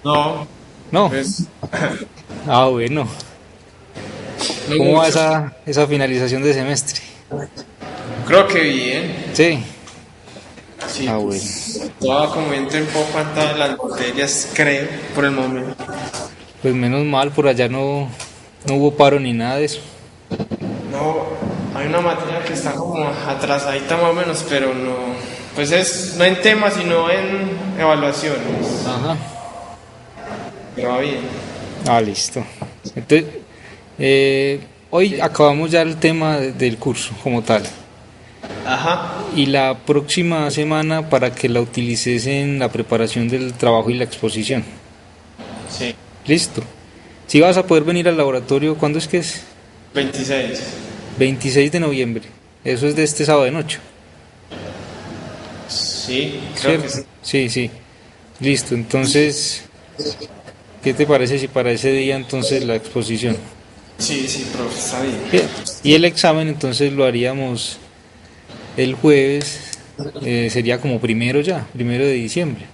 No, No. pues Ah, bueno. no ¿Cómo va mucho. esa finalización de semestre? Creo que bien. Sí. Sí, Ah, bueno. pues todo como entra en poco en todas las materias, creo, por el momento. Pues menos mal, por allá no hubo paro ni nada de eso. No, hay una materia que está como atrasadita más o menos, pero no, pues es no en temas, sino en evaluaciones. Ajá. Pero va bien. Ah, listo. Entonces, hoy acabamos ya el tema del curso como tal. Ajá, Y la próxima semana para que la utilices en la preparación del trabajo y la exposición. sí. Listo. Si vas a poder venir al laboratorio, ¿cuándo es que es? 26. 26 de noviembre. Eso es de este sábado de noche, Sí, creo que ¿cierto? sí. Sí, sí. Listo. Entonces, ¿qué te parece si para ese día entonces la exposición? Sí, sí, profe, está bien. Bien. Y el examen entonces lo haríamos el jueves, sería como primero ya, primero de diciembre.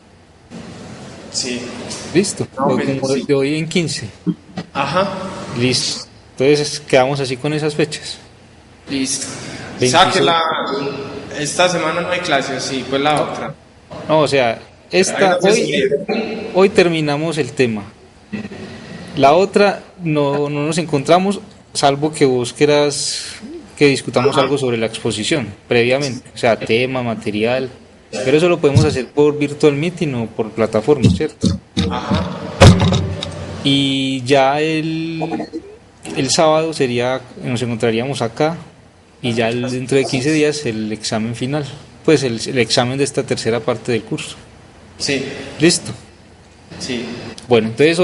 Sí. Listo. No, O pues, como sí. de hoy en 15. Ajá, Listo. Entonces quedamos así con esas fechas. listo. O sea que 26. esta semana no hay clases, sí, pues la No, otra. no, o sea, Ahí no se hoy terminamos el tema. La otra no nos encontramos, salvo que vos quieras que discutamos algo sobre la exposición previamente, o sea, tema, material, pero eso lo podemos hacer por Virtual Meeting o por plataforma, ¿cierto? Y ya el sábado sería, nos encontraríamos acá y ya dentro de 15 días el examen final, pues el examen de esta tercera parte del curso. Sí, Listo. sí. Bueno, entonces eh,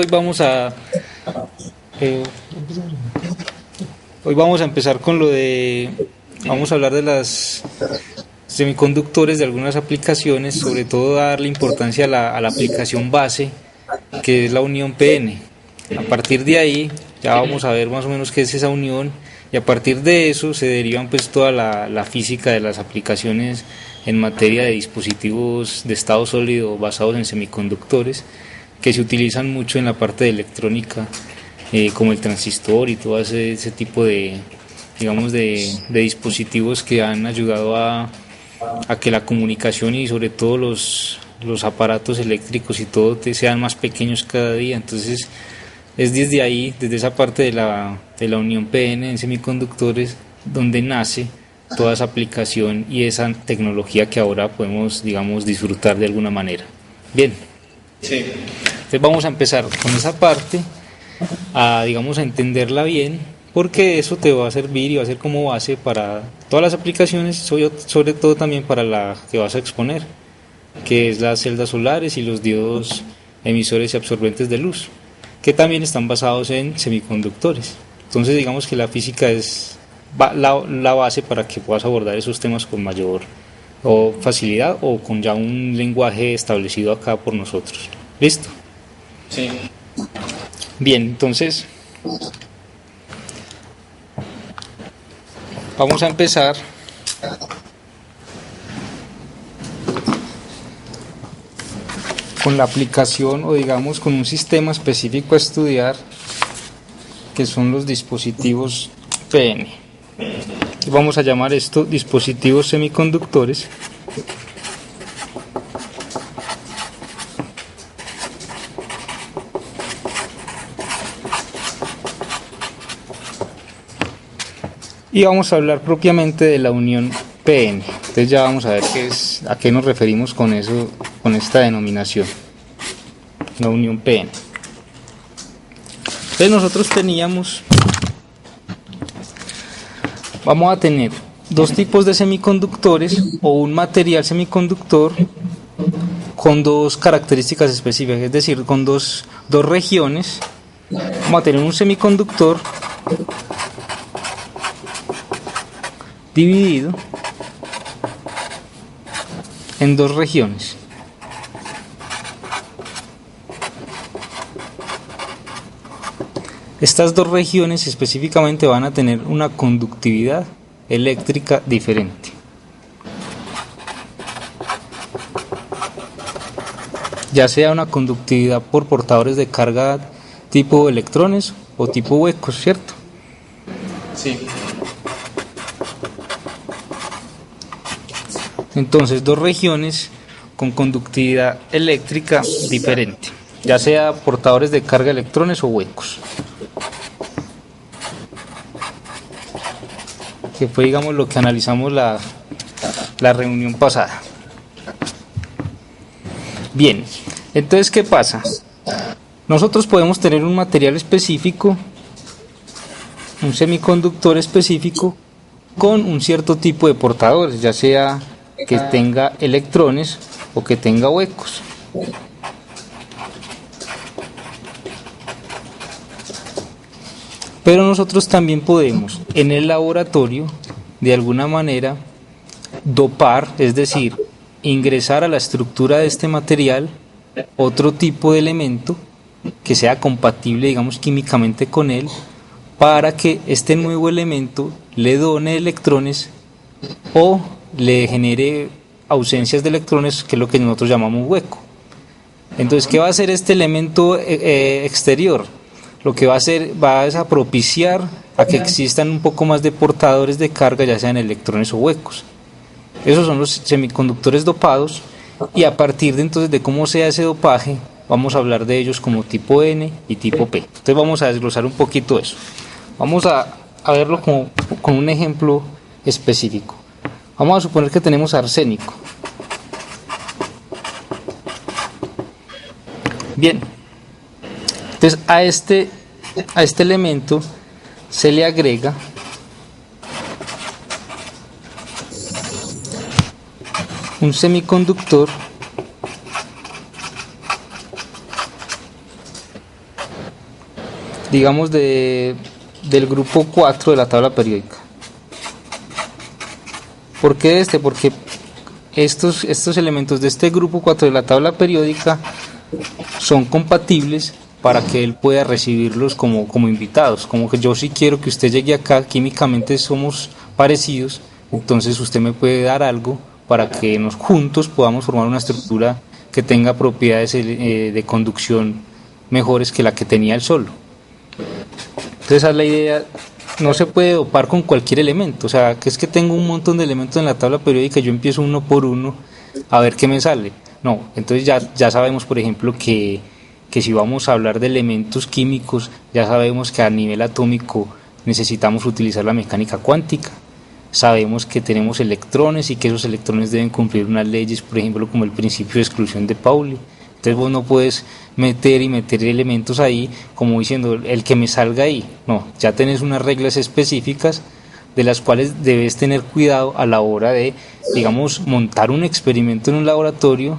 hoy vamos a empezar con vamos a hablar de las semiconductores, de algunas aplicaciones, sobre todo darle importancia a la aplicación base, que es la unión PN. A partir de ahí ya vamos a ver más o menos qué es esa unión y a partir de eso se derivan pues toda la física de las aplicaciones en materia de dispositivos de estado sólido basados en semiconductores que se utilizan mucho en la parte de electrónica, como el transistor y todo ese tipo de, digamos, de dispositivos que han ayudado a que la comunicación y sobre todo los aparatos eléctricos y todo sean más pequeños cada día. Entonces es desde ahí, desde esa parte de la unión PN en semiconductores, donde nace toda esa aplicación y esa tecnología que ahora podemos, digamos, disfrutar de alguna manera. Bien, Sí, entonces vamos a empezar con esa parte, a, digamos, a entenderla bien, porque eso te va a servir y va a ser como base para todas las aplicaciones, sobre todo también para la que vas a exponer, que es las celdas solares y los diodos emisores y absorbentes de luz, que también están basados en semiconductores. Entonces digamos que la física es la base para que puedas abordar esos temas con mayor o facilidad o con ya un lenguaje establecido acá por nosotros. ¿Listo? sí. Bien, entonces vamos a empezar con la aplicación o digamos con un sistema específico a estudiar que son los dispositivos PN. Vamos a llamar esto dispositivos semiconductores y vamos a hablar propiamente de la unión PN. Entonces ya vamos a ver a qué nos referimos con eso, con esta denominación, la unión PN. Entonces nosotros vamos a tener dos tipos de semiconductores o un material semiconductor con dos características específicas, es decir, con dos regiones. Vamos a tener un semiconductor dividido en dos regiones. Estas dos regiones específicamente van a tener una conductividad eléctrica diferente. ya sea una conductividad por portadores de carga tipo electrones o tipo huecos, ¿cierto? Sí. Entonces, dos regiones con conductividad eléctrica diferente, ya sea portadores de carga electrones o huecos, que fue, digamos, lo que analizamos la reunión pasada. Bien, entonces, ¿qué pasa? Nosotros podemos tener un material específico, un semiconductor específico, con un cierto tipo de portadores, ya sea que tenga electrones o que tenga huecos. Pero nosotros también podemos en el laboratorio de alguna manera dopar, es decir, ingresar a la estructura de este material otro tipo de elemento que sea compatible, digamos, químicamente con él, para que este nuevo elemento le done electrones o le genere ausencias de electrones, que es lo que nosotros llamamos hueco. Entonces, ¿qué va a hacer este elemento exterior? Lo que va a hacer es a propiciar a que existan un poco más de portadores de carga, ya sean electrones o huecos. Esos son los semiconductores dopados, y a partir de entonces de cómo sea ese dopaje, vamos a hablar de ellos como tipo N y tipo P. Entonces vamos a desglosar un poquito eso. Vamos a verlo con un ejemplo específico. Vamos a suponer que tenemos arsénico. Bien, entonces a este elemento se le agrega un semiconductor digamos del grupo 4 de la tabla periódica. ¿Por qué este? Porque estos elementos de este grupo 4 de la tabla periódica son compatibles para que él pueda recibirlos como invitados. Como que yo, si quiero que usted llegue acá, químicamente somos parecidos, entonces usted me puede dar algo para que juntos podamos formar una estructura que tenga propiedades de conducción mejores que la que tenía él solo. Entonces esa es la idea. No se puede dopar con cualquier elemento, o sea, que es que tengo un montón de elementos en la tabla periódica y yo empiezo uno por uno a ver qué me sale. No, entonces ya sabemos, por ejemplo, que si vamos a hablar de elementos químicos, ya sabemos que a nivel atómico necesitamos utilizar la mecánica cuántica. Sabemos que tenemos electrones y que esos electrones deben cumplir unas leyes, por ejemplo, como el principio de exclusión de Pauli. Entonces vos no puedes meter elementos ahí como diciendo el que me salga ahí. No, ya tenés unas reglas específicas de las cuales debes tener cuidado a la hora de, digamos, montar un experimento en un laboratorio.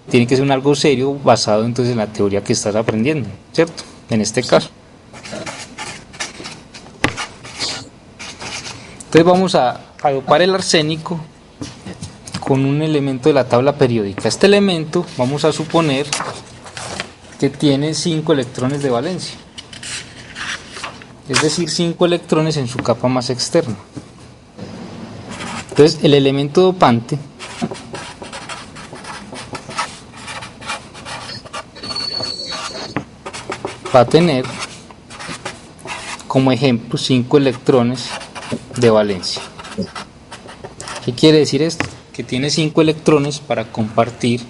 Tiene que ser algo serio, basado entonces en la teoría que estás aprendiendo, ¿cierto? En este caso. Entonces vamos a dopar el arsénico con un elemento de la tabla periódica. Este elemento vamos a suponer que tiene 5 electrones de valencia, es decir, 5 electrones en su capa más externa. Entonces el elemento dopante va a tener como ejemplo 5 electrones de valencia. ¿Qué quiere decir esto? Que tiene 5 electrones para compartir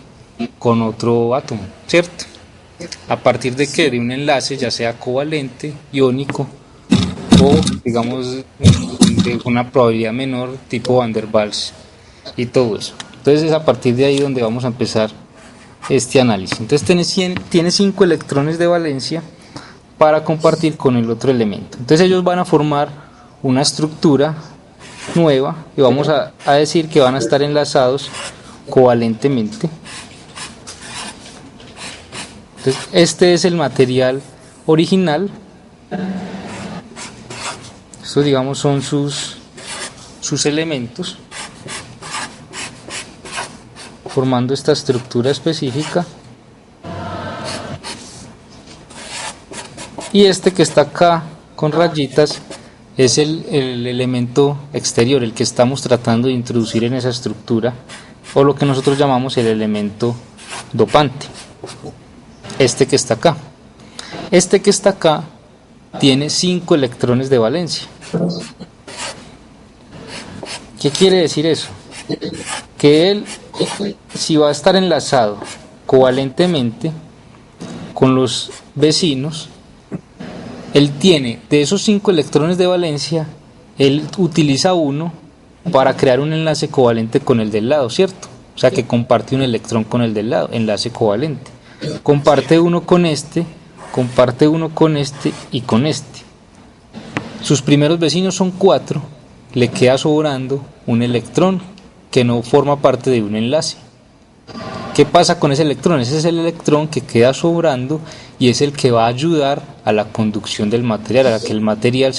con otro átomo, ¿cierto? ¿A partir de qué? De un enlace, ya sea covalente, iónico, o digamos de una probabilidad menor tipo Van der Waals y todo eso. Entonces es a partir de ahí donde vamos a empezar este análisis. Entonces tiene 5 electrones de valencia para compartir con el otro elemento. Entonces ellos van a formar una estructura nueva y vamos a decir que van a estar enlazados covalentemente. Entonces este es el material original. Estos, digamos, son sus elementos formando esta estructura específica, y este que está acá con rayitas es el elemento exterior, el que estamos tratando de introducir en esa estructura, o lo que nosotros llamamos el elemento dopante. este que está acá. Este que está acá tiene 5 electrones de valencia. ¿Qué quiere decir eso? Que él, si va a estar enlazado covalentemente con los vecinos, él tiene de esos 5 electrones de valencia, él utiliza uno para crear un enlace covalente con el del lado, ¿cierto? O sea que comparte un electrón con el del lado, enlace covalente. Comparte uno con este y con este. Sus primeros vecinos son 4, le queda sobrando un electrón que no forma parte de un enlace. ¿Qué pasa con ese electrón? Ese es el electrón que queda sobrando y es el que va a ayudar a la conducción del material, a que el material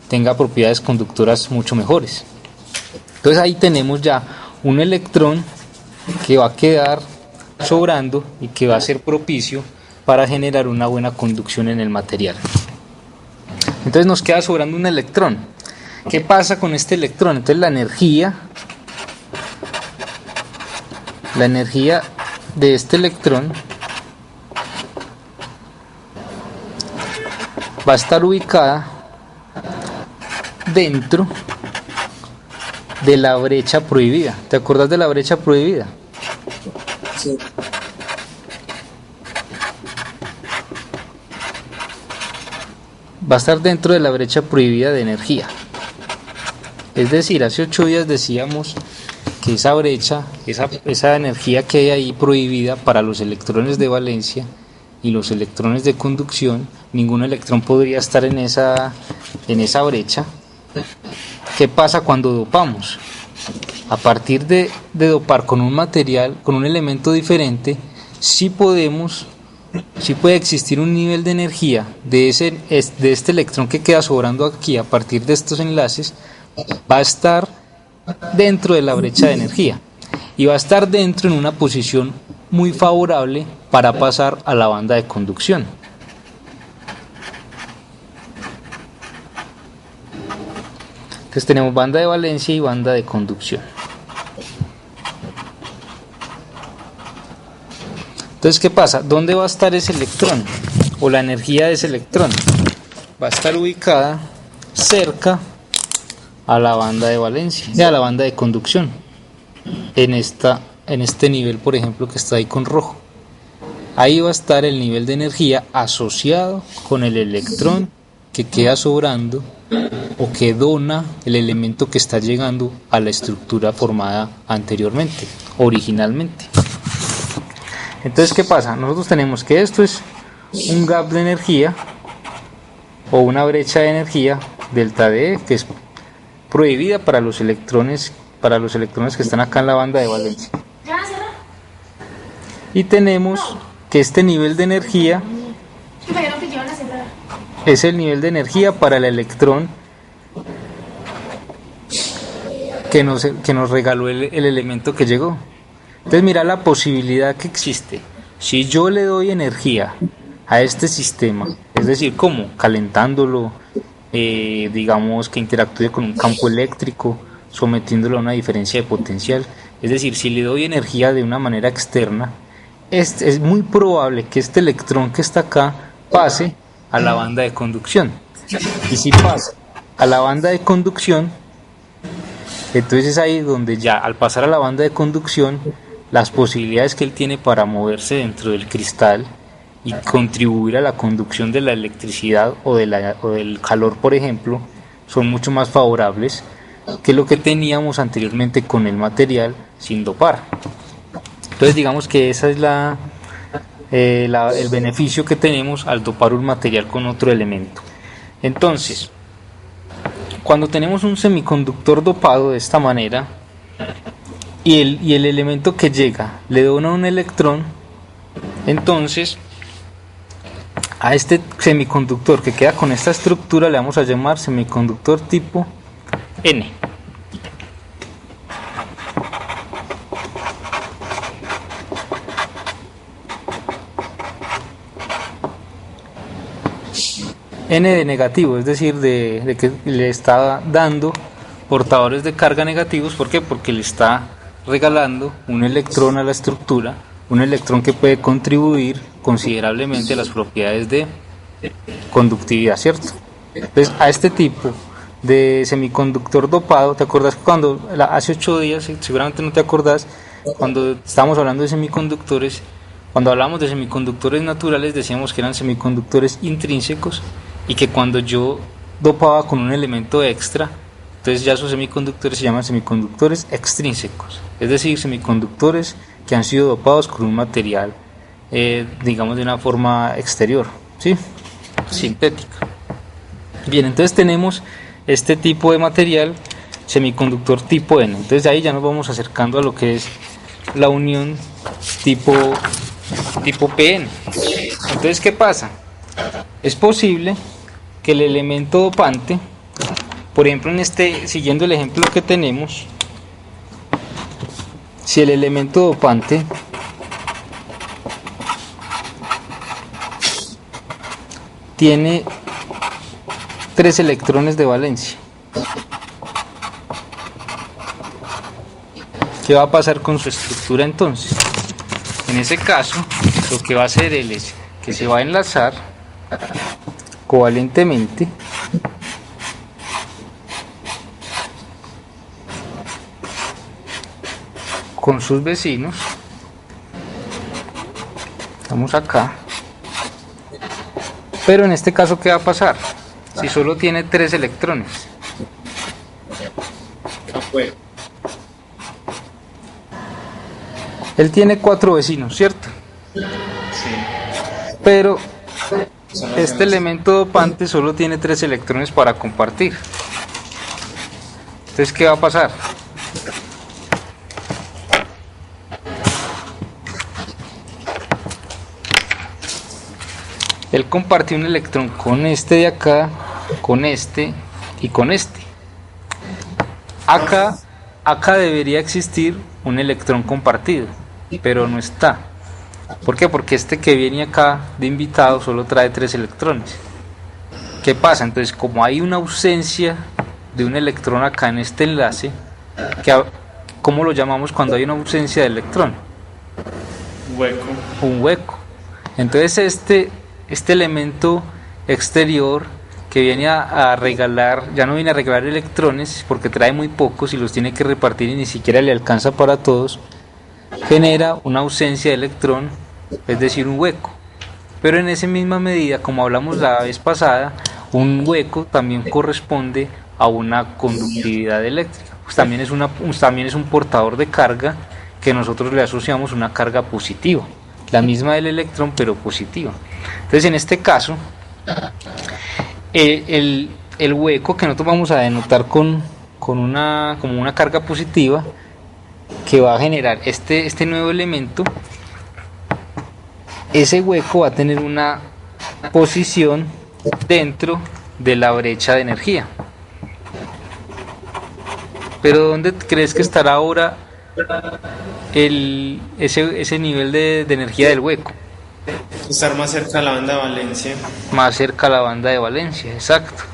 tenga propiedades conductoras mucho mejores. Entonces ahí tenemos ya un electrón que va a quedar sobrando y que va a ser propicio para generar una buena conducción en el material. Entonces nos queda sobrando un electrón. ¿Qué pasa con este electrón? Entonces la energía de este electrón va a estar ubicada dentro de la brecha prohibida. ¿Te acuerdas de la brecha prohibida? Sí. Va a estar dentro de la brecha prohibida de energía. Es decir, hace 8 días decíamos que esa brecha, esa energía que hay ahí prohibida para los electrones de valencia y los electrones de conducción, ningún electrón podría estar en esa brecha. ¿Qué pasa cuando dopamos? A partir de dopar con un material, con un elemento diferente, sí puede existir un nivel de energía de este electrón que queda sobrando aquí a partir de estos enlaces, va a estar dentro de la brecha de energía y va a estar dentro en una posición muy favorable para pasar a la banda de conducción. Entonces tenemos banda de valencia y banda de conducción. Entonces, ¿qué pasa? ¿Dónde va a estar ese electrón? O la energía de ese electrón va a estar ubicada cerca a la banda de valencia, a la banda de conducción, en este nivel, por ejemplo, que está ahí con rojo. Ahí va a estar el nivel de energía asociado con el electrón que queda sobrando o que dona el elemento que está llegando a la estructura formada anteriormente, originalmente. Entonces, ¿qué pasa? Nosotros tenemos que esto es un gap de energía o una brecha de energía delta D, que es prohibida para los electrones que están acá en la banda de valencia. Y tenemos que este nivel de energía es el nivel de energía para el electrón que nos regaló el elemento que llegó. Entonces mira la posibilidad que existe. Si yo le doy energía a este sistema, es decir, ¿cómo? Calentándolo, digamos que interactúe con un campo eléctrico, sometiéndolo a una diferencia de potencial. Es decir, si le doy energía de una manera externa, es muy probable que este electrón que está acá pase a la banda de conducción. Y si pasa a la banda de conducción, entonces es ahí donde ya al pasar a la banda de conducción, las posibilidades que él tiene para moverse dentro del cristal y contribuir a la conducción de la electricidad o del calor, por ejemplo, son mucho más favorables que lo que teníamos anteriormente con el material sin dopar. Entonces digamos que esa es el beneficio que tenemos al dopar un material con otro elemento. Entonces, cuando tenemos un semiconductor dopado de esta manera y el elemento que llega le dona un electrón, entonces a este semiconductor que queda con esta estructura le vamos a llamar semiconductor tipo N. N de negativo, es decir, de que le está dando portadores de carga negativos. ¿Por qué? Porque le está regalando un electrón a la estructura, un electrón que puede contribuir considerablemente a las propiedades de conductividad, ¿cierto? Entonces, a este tipo de semiconductor dopado, ¿te acuerdas cuando hace 8 días, seguramente no te acordás, cuando estábamos hablando de semiconductores, cuando hablamos de semiconductores naturales decíamos que eran semiconductores intrínsecos y que cuando yo dopaba con un elemento extra, entonces ya esos semiconductores se llaman semiconductores extrínsecos, es decir, semiconductores que han sido dopados con un material, digamos, de una forma exterior, ¿sí? Sintética. Bien, entonces tenemos este tipo de material, semiconductor tipo N. Entonces ahí ya nos vamos acercando a lo que es la unión tipo PN. Entonces, ¿qué pasa? Es posible que el elemento dopante, por ejemplo, siguiendo el ejemplo que tenemos, si el elemento dopante tiene 3 electrones de valencia, ¿qué va a pasar con su estructura entonces? En ese caso, lo que va a hacer él es que se va a enlazar covalentemente con sus vecinos. Estamos acá. Pero en este caso, ¿qué va a pasar? Si solo tiene 3 electrones. Él tiene 4 vecinos, ¿cierto? Sí. Pero este elemento dopante solo tiene 3 electrones para compartir. Entonces, ¿qué va a pasar? Él compartió un electrón con este de acá, con este y con este. Acá debería existir un electrón compartido, pero no está. ¿Por qué? Porque este que viene acá de invitado solo trae 3 electrones. ¿Qué pasa? Entonces, como hay una ausencia de un electrón acá en este enlace, ¿cómo lo llamamos cuando hay una ausencia de electrón? Hueco. Un hueco. Entonces este elemento exterior que viene a regalar, ya no viene a regalar electrones porque trae muy pocos y los tiene que repartir y ni siquiera le alcanza para todos, genera una ausencia de electrón, es decir, un hueco. Pero en esa misma medida, como hablamos la vez pasada, un hueco también corresponde a una conductividad eléctrica. Pues también es un portador de carga que nosotros le asociamos una carga positiva, la misma del electrón pero positiva. Entonces, en este caso, el hueco que nosotros vamos a denotar como una carga positiva que va a generar este nuevo elemento, ese hueco va a tener una posición dentro de la brecha de energía. Pero ¿dónde crees que estará ahora ese nivel de energía del hueco? Estar más cerca a la banda de valencia. Más cerca a la banda de valencia, exacto.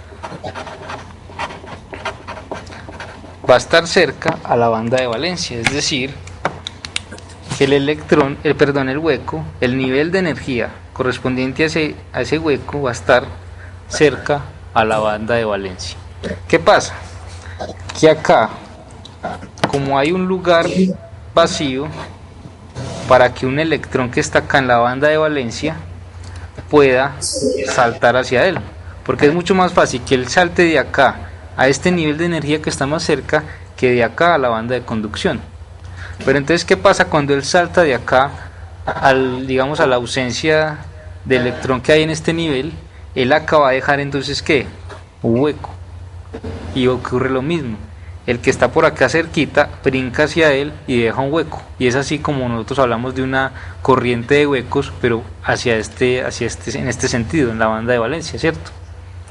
Va a estar cerca a la banda de valencia, es decir, que el hueco, el nivel de energía correspondiente a ese hueco va a estar cerca a la banda de valencia. ¿Qué pasa? Que acá, como hay un lugar vacío para que un electrón que está acá en la banda de valencia pueda saltar hacia él, porque es mucho más fácil que él salte de acá a este nivel de energía que está más cerca que de acá a la banda de conducción. Pero entonces, ¿qué pasa cuando él salta de acá digamos a la ausencia de electrón que hay en este nivel? Él acá va a dejar entonces ¿qué? Un hueco, y ocurre lo mismo. El que está por acá cerquita brinca hacia él y deja un hueco, y es así como nosotros hablamos de una corriente de huecos, pero en este sentido, en la banda de valencia, ¿cierto?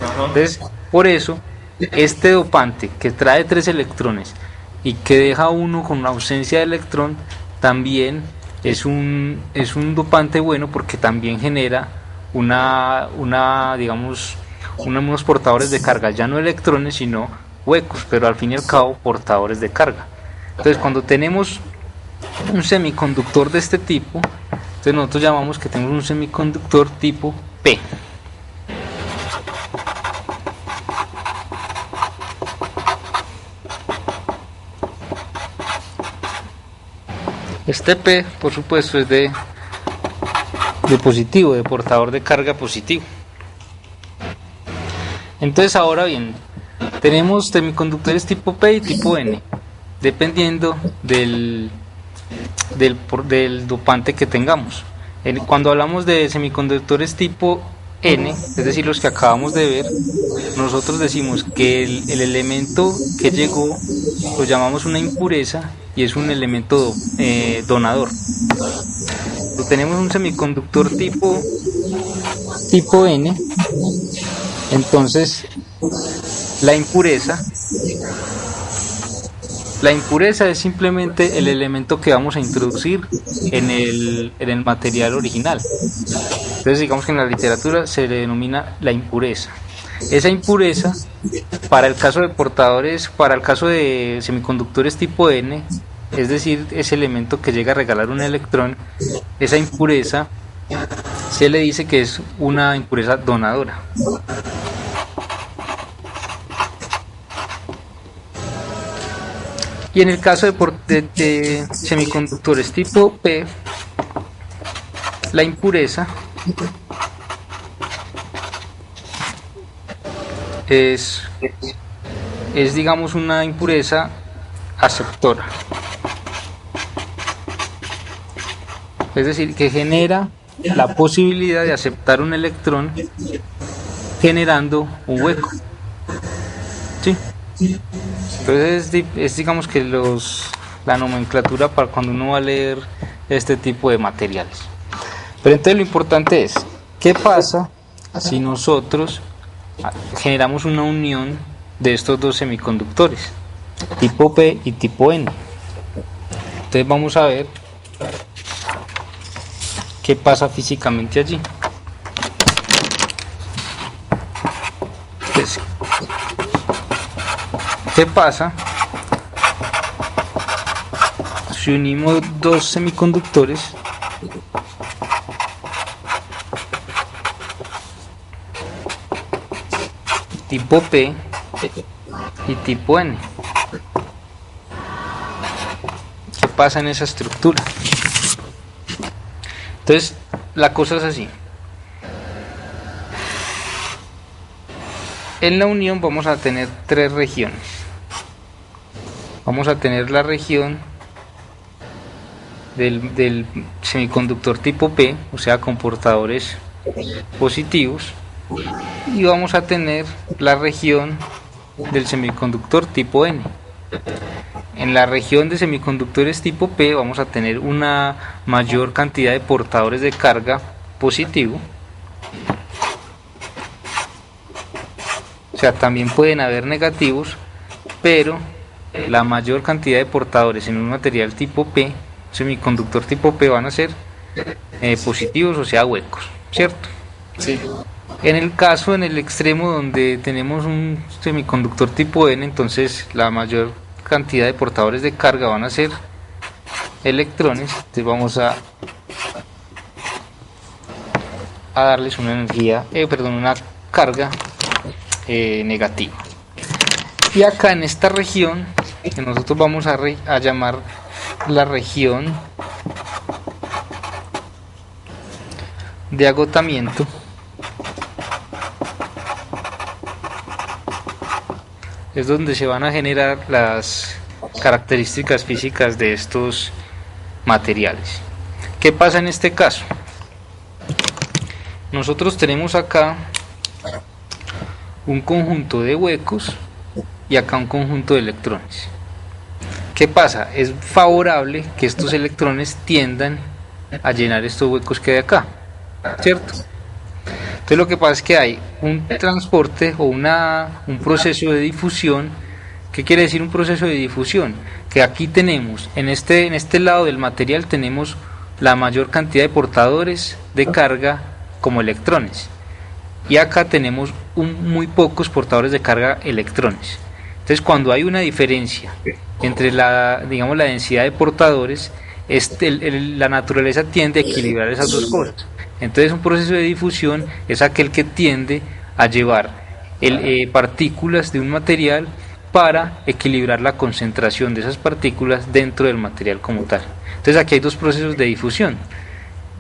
Ajá. Entonces, por eso, este dopante que trae 3 electrones y que deja uno con una ausencia de electrón, también es un dopante bueno, porque también genera digamos, unos portadores de carga, ya no electrones, sino huecos, pero al fin y al cabo portadores de carga. Entonces, cuando tenemos un semiconductor de este tipo, entonces nosotros llamamos que tenemos un semiconductor tipo P. Este P, por supuesto, es de positivo, de portador de carga positivo. Entonces, ahora bien, tenemos semiconductores tipo P y tipo N, dependiendo del dopante que tengamos. Cuando hablamos de semiconductores tipo N, es decir, los que acabamos de ver, nosotros decimos que el elemento que llegó lo llamamos una impureza y es un elemento donador. Tenemos un semiconductor tipo N, entonces la impureza es simplemente el elemento que vamos a introducir en el material original. Entonces digamos que en la literatura se le denomina la impureza. Esa impureza, para el caso de portadores, para el caso de semiconductores tipo N, es decir, ese elemento que llega a regalar un electrón, esa impureza se le dice que es una impureza donadora. Y en el caso de semiconductores tipo P, la impureza es digamos una impureza aceptora, es decir, que genera la posibilidad de aceptar un electrón generando un hueco. ¿Sí? Entonces es digamos que la nomenclatura para cuando uno va a leer este tipo de materiales. Pero entonces lo importante es, ¿qué pasa si nosotros generamos una unión de estos dos semiconductores, tipo P y tipo N? Entonces vamos a ver qué pasa físicamente allí. Entonces, ¿qué pasa si unimos dos semiconductores tipo P y tipo N? ¿Qué pasa en esa estructura? Entonces, la cosa es así. En la unión vamos a tener tres regiones. Vamos a tener la región del semiconductor tipo P, o sea, con portadores positivos, y vamos a tener la región del semiconductor tipo N. En la región de semiconductores tipo P vamos a tener una mayor cantidad de portadores de carga positivo. O sea, también pueden haber negativos, pero la mayor cantidad de portadores en un material tipo P, semiconductor tipo P, van a ser positivos, o sea, huecos, ¿cierto? Sí. En el extremo donde tenemos un semiconductor tipo N, entonces la mayor cantidad de portadores de carga van a ser electrones. Entonces vamos a darles una una carga negativa. Y acá en esta región, que nosotros vamos a llamar la región de agotamiento, es donde se van a generar las características físicas de estos materiales. ¿Qué pasa en este caso? Nosotros tenemos acá un conjunto de huecos y acá un conjunto de electrones. ¿Qué pasa? Es favorable que estos electrones tiendan a llenar estos huecos que hay acá, ¿cierto? Entonces lo que pasa es que hay un transporte o un proceso de difusión. ¿Qué quiere decir un proceso de difusión? Que aquí tenemos, en este lado del material tenemos la mayor cantidad de portadores de carga como electrones. Y acá tenemos muy pocos portadores de carga electrones. Entonces cuando hay una diferencia entre la densidad de portadores, la naturaleza tiende a equilibrar esas dos cosas. Entonces un proceso de difusión es aquel que tiende a llevar partículas de un material para equilibrar la concentración de esas partículas dentro del material como tal. Entonces aquí hay dos procesos de difusión.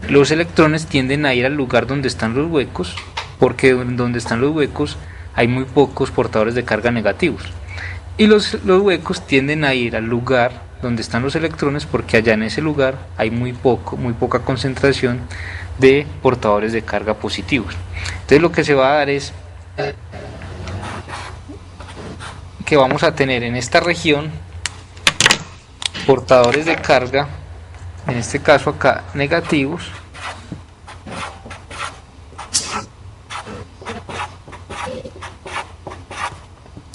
Los electrones tienden a ir al lugar donde están los huecos, porque donde están los huecos hay muy pocos portadores de carga negativos. Y los huecos tienden a ir al lugar donde están los electrones, porque allá en ese lugar hay muy poca concentración de portadores de carga positivos. Entonces lo que se va a dar es que vamos a tener en esta región portadores de carga, en este caso acá negativos,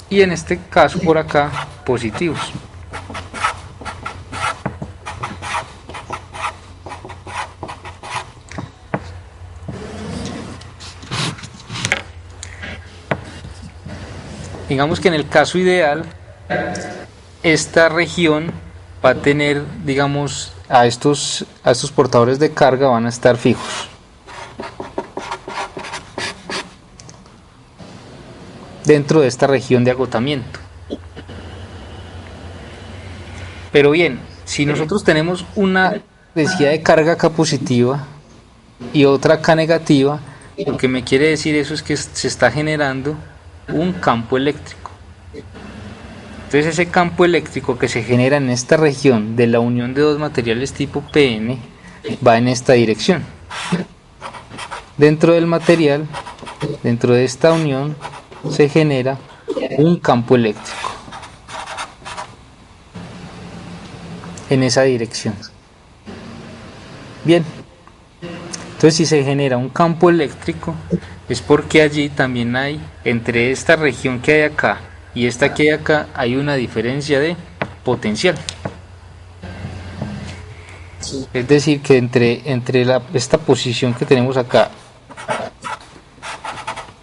y en este caso por acá positivos. Digamos que en el caso ideal esta región va a tener, digamos, a estos portadores de carga van a estar fijos. Dentro de esta región de agotamiento. Pero bien, si nosotros tenemos una densidad de carga acá positiva y otra acá negativa, lo que me quiere decir eso es que se está generando un campo eléctrico. Entonces ese campo eléctrico que se genera en esta región de la unión de dos materiales tipo PN va en esta dirección. Dentro del material, dentro de esta unión, se genera un campo eléctrico en esa dirección. Bien, entonces si se genera un campo eléctrico es porque allí también hay, entre esta región que hay acá y esta que hay acá, hay una diferencia de potencial. Es decir, que entre esta posición que tenemos acá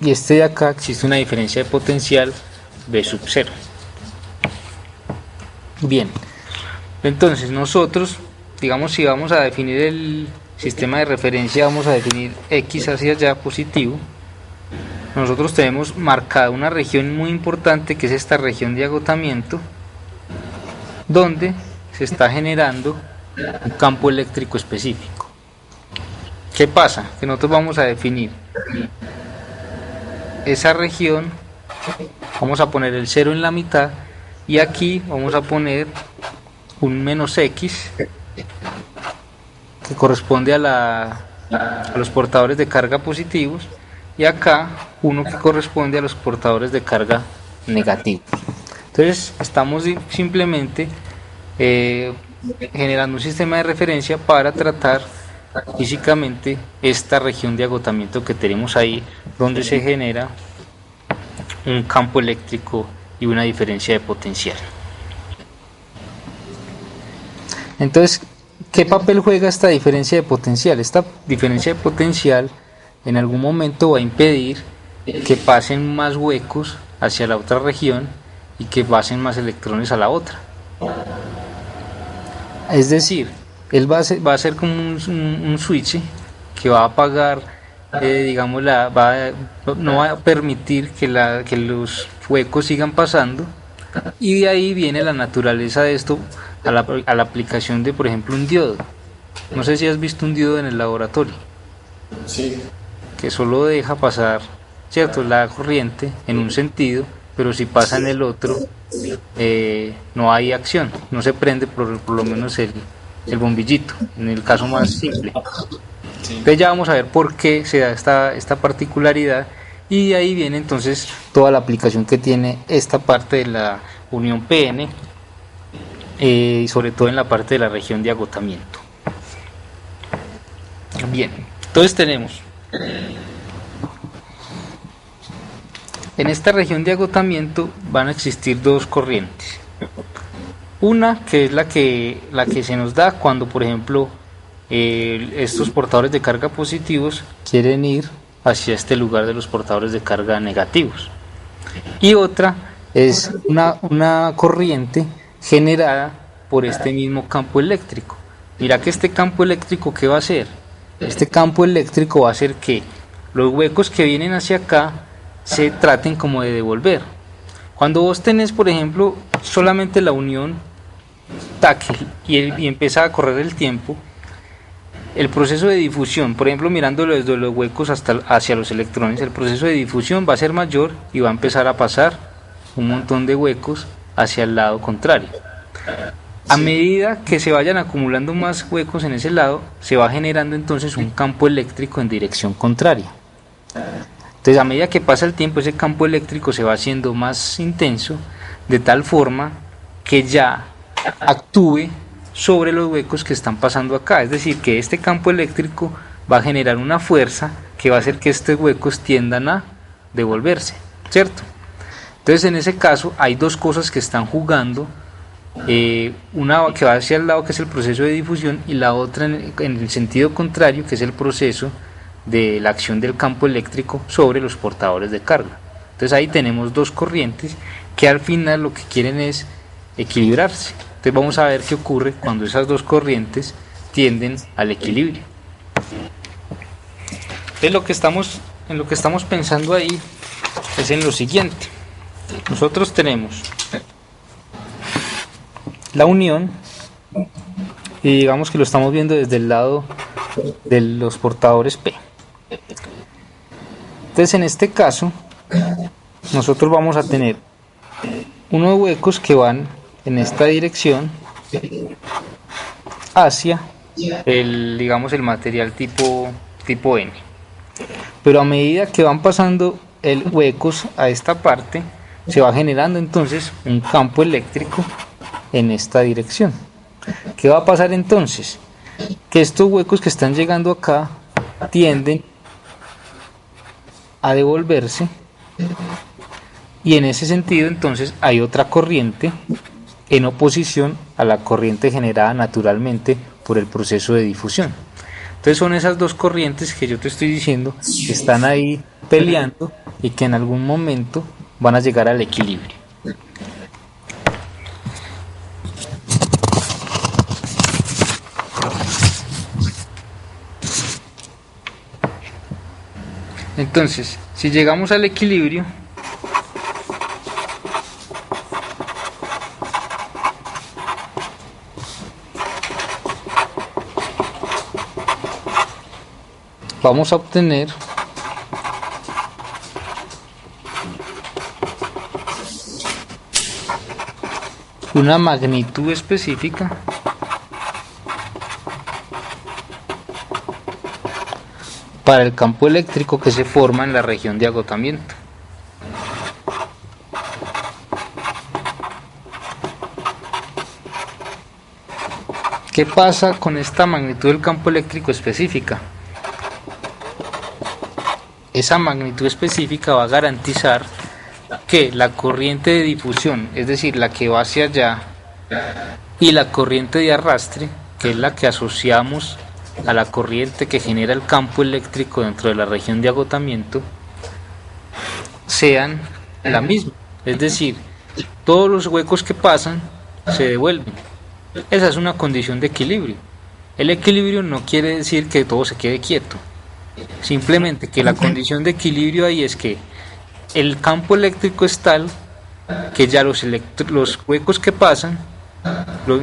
y este de acá existe una diferencia de potencial V sub 0. Bien, entonces nosotros, digamos, si vamos a definir el sistema de referencia, vamos a definir X hacia allá positivo. Nosotros tenemos marcada una región muy importante que es esta región de agotamiento, donde se está generando un campo eléctrico específico. ¿Qué pasa? Que nosotros vamos a definir esa región, vamos a poner el 0 en la mitad y aquí vamos a poner un menos X que corresponde a los portadores de carga positivos y acá uno que corresponde a los portadores de carga negativos. Entonces estamos simplemente generando un sistema de referencia para tratar físicamente esta región de agotamiento que tenemos ahí, donde se genera un campo eléctrico y una diferencia de potencial. Entonces, ¿qué papel juega esta diferencia de potencial? Esta diferencia de potencial en algún momento va a impedir que pasen más huecos hacia la otra región y que pasen más electrones a la otra. Es decir, él va a ser como un switch que va a apagar, digamos, no va a permitir que los huecos sigan pasando, y de ahí viene la naturaleza de esto a la aplicación de, por ejemplo, un diodo. No sé si has visto un diodo en el laboratorio. Sí. Que solo deja pasar, ¿cierto?, la corriente en un sentido, pero si pasa en el otro, no hay acción, no se prende por lo menos el bombillito, en el caso más simple. Sí. Entonces ya vamos a ver por qué se da esta particularidad, y de ahí viene entonces toda la aplicación que tiene esta parte de la unión PN, y sobre todo en la parte de la región de agotamiento. Bien, entonces tenemos en esta región de agotamiento van a existir dos corrientes. Una que es la que se nos da cuando, por ejemplo, estos portadores de carga positivos quieren ir hacia este lugar de los portadores de carga negativos. Y otra es una corriente generada por este mismo campo eléctrico. mira que este campo eléctrico, ¿qué va a hacer? Este campo eléctrico va a hacer que los huecos que vienen hacia acá se traten como de devolver. Cuando vos tenés, por ejemplo, solamente la unión táctil y empieza a correr el tiempo, el proceso de difusión, por ejemplo, mirándolo desde los huecos hacia los electrones, el proceso de difusión va a ser mayor y va a empezar a pasar un montón de huecos hacia el lado contrario. A medida que se vayan acumulando más huecos en ese lado, se va generando entonces un campo eléctrico en dirección contraria. Entonces, a medida que pasa el tiempo, ese campo eléctrico se va haciendo más intenso, de tal forma que ya actúe sobre los huecos que están pasando acá. Es decir, que este campo eléctrico va a generar una fuerza que va a hacer que estos huecos tiendan a devolverse, ¿cierto? Entonces, en ese caso hay dos cosas que están jugando, una que va hacia el lado, que es el proceso de difusión, y la otra en el sentido contrario, que es el proceso de la acción del campo eléctrico sobre los portadores de carga. Entonces ahí tenemos dos corrientes que al final lo que quieren es equilibrarse. Entonces vamos a ver qué ocurre cuando esas dos corrientes tienden al equilibrio. Entonces en lo que estamos pensando ahí es en lo siguiente. Nosotros tenemos la unión y digamos que lo estamos viendo desde el lado de los portadores P. Entonces, en este caso nosotros vamos a tener unos huecos que van en esta dirección hacia digamos el material tipo N, pero a medida que van pasando huecos a esta parte, se va generando entonces un campo eléctrico en esta dirección. ¿Qué va a pasar entonces? Que estos huecos que están llegando acá tienden a devolverse, y en ese sentido entonces hay otra corriente en oposición a la corriente generada naturalmente por el proceso de difusión. Entonces son esas dos corrientes que yo te estoy diciendo que están ahí peleando y que en algún momento van a llegar al equilibrio. Entonces, si llegamos al equilibrio, vamos a obtener una magnitud específica para el campo eléctrico que se forma en la región de agotamiento. ¿Qué pasa con esta magnitud del campo eléctrico específica? Esa magnitud específica va a garantizar que la corriente de difusión, es decir, la que va hacia allá, y la corriente de arrastre, que es la que asociamos a la corriente que genera el campo eléctrico dentro de la región de agotamiento, sean la misma. Es decir, todos los huecos que pasan se devuelven. Esa es una condición de equilibrio. El equilibrio no quiere decir que todo se quede quieto, simplemente que la condición de equilibrio ahí es que el campo eléctrico es tal que ya los huecos que pasan,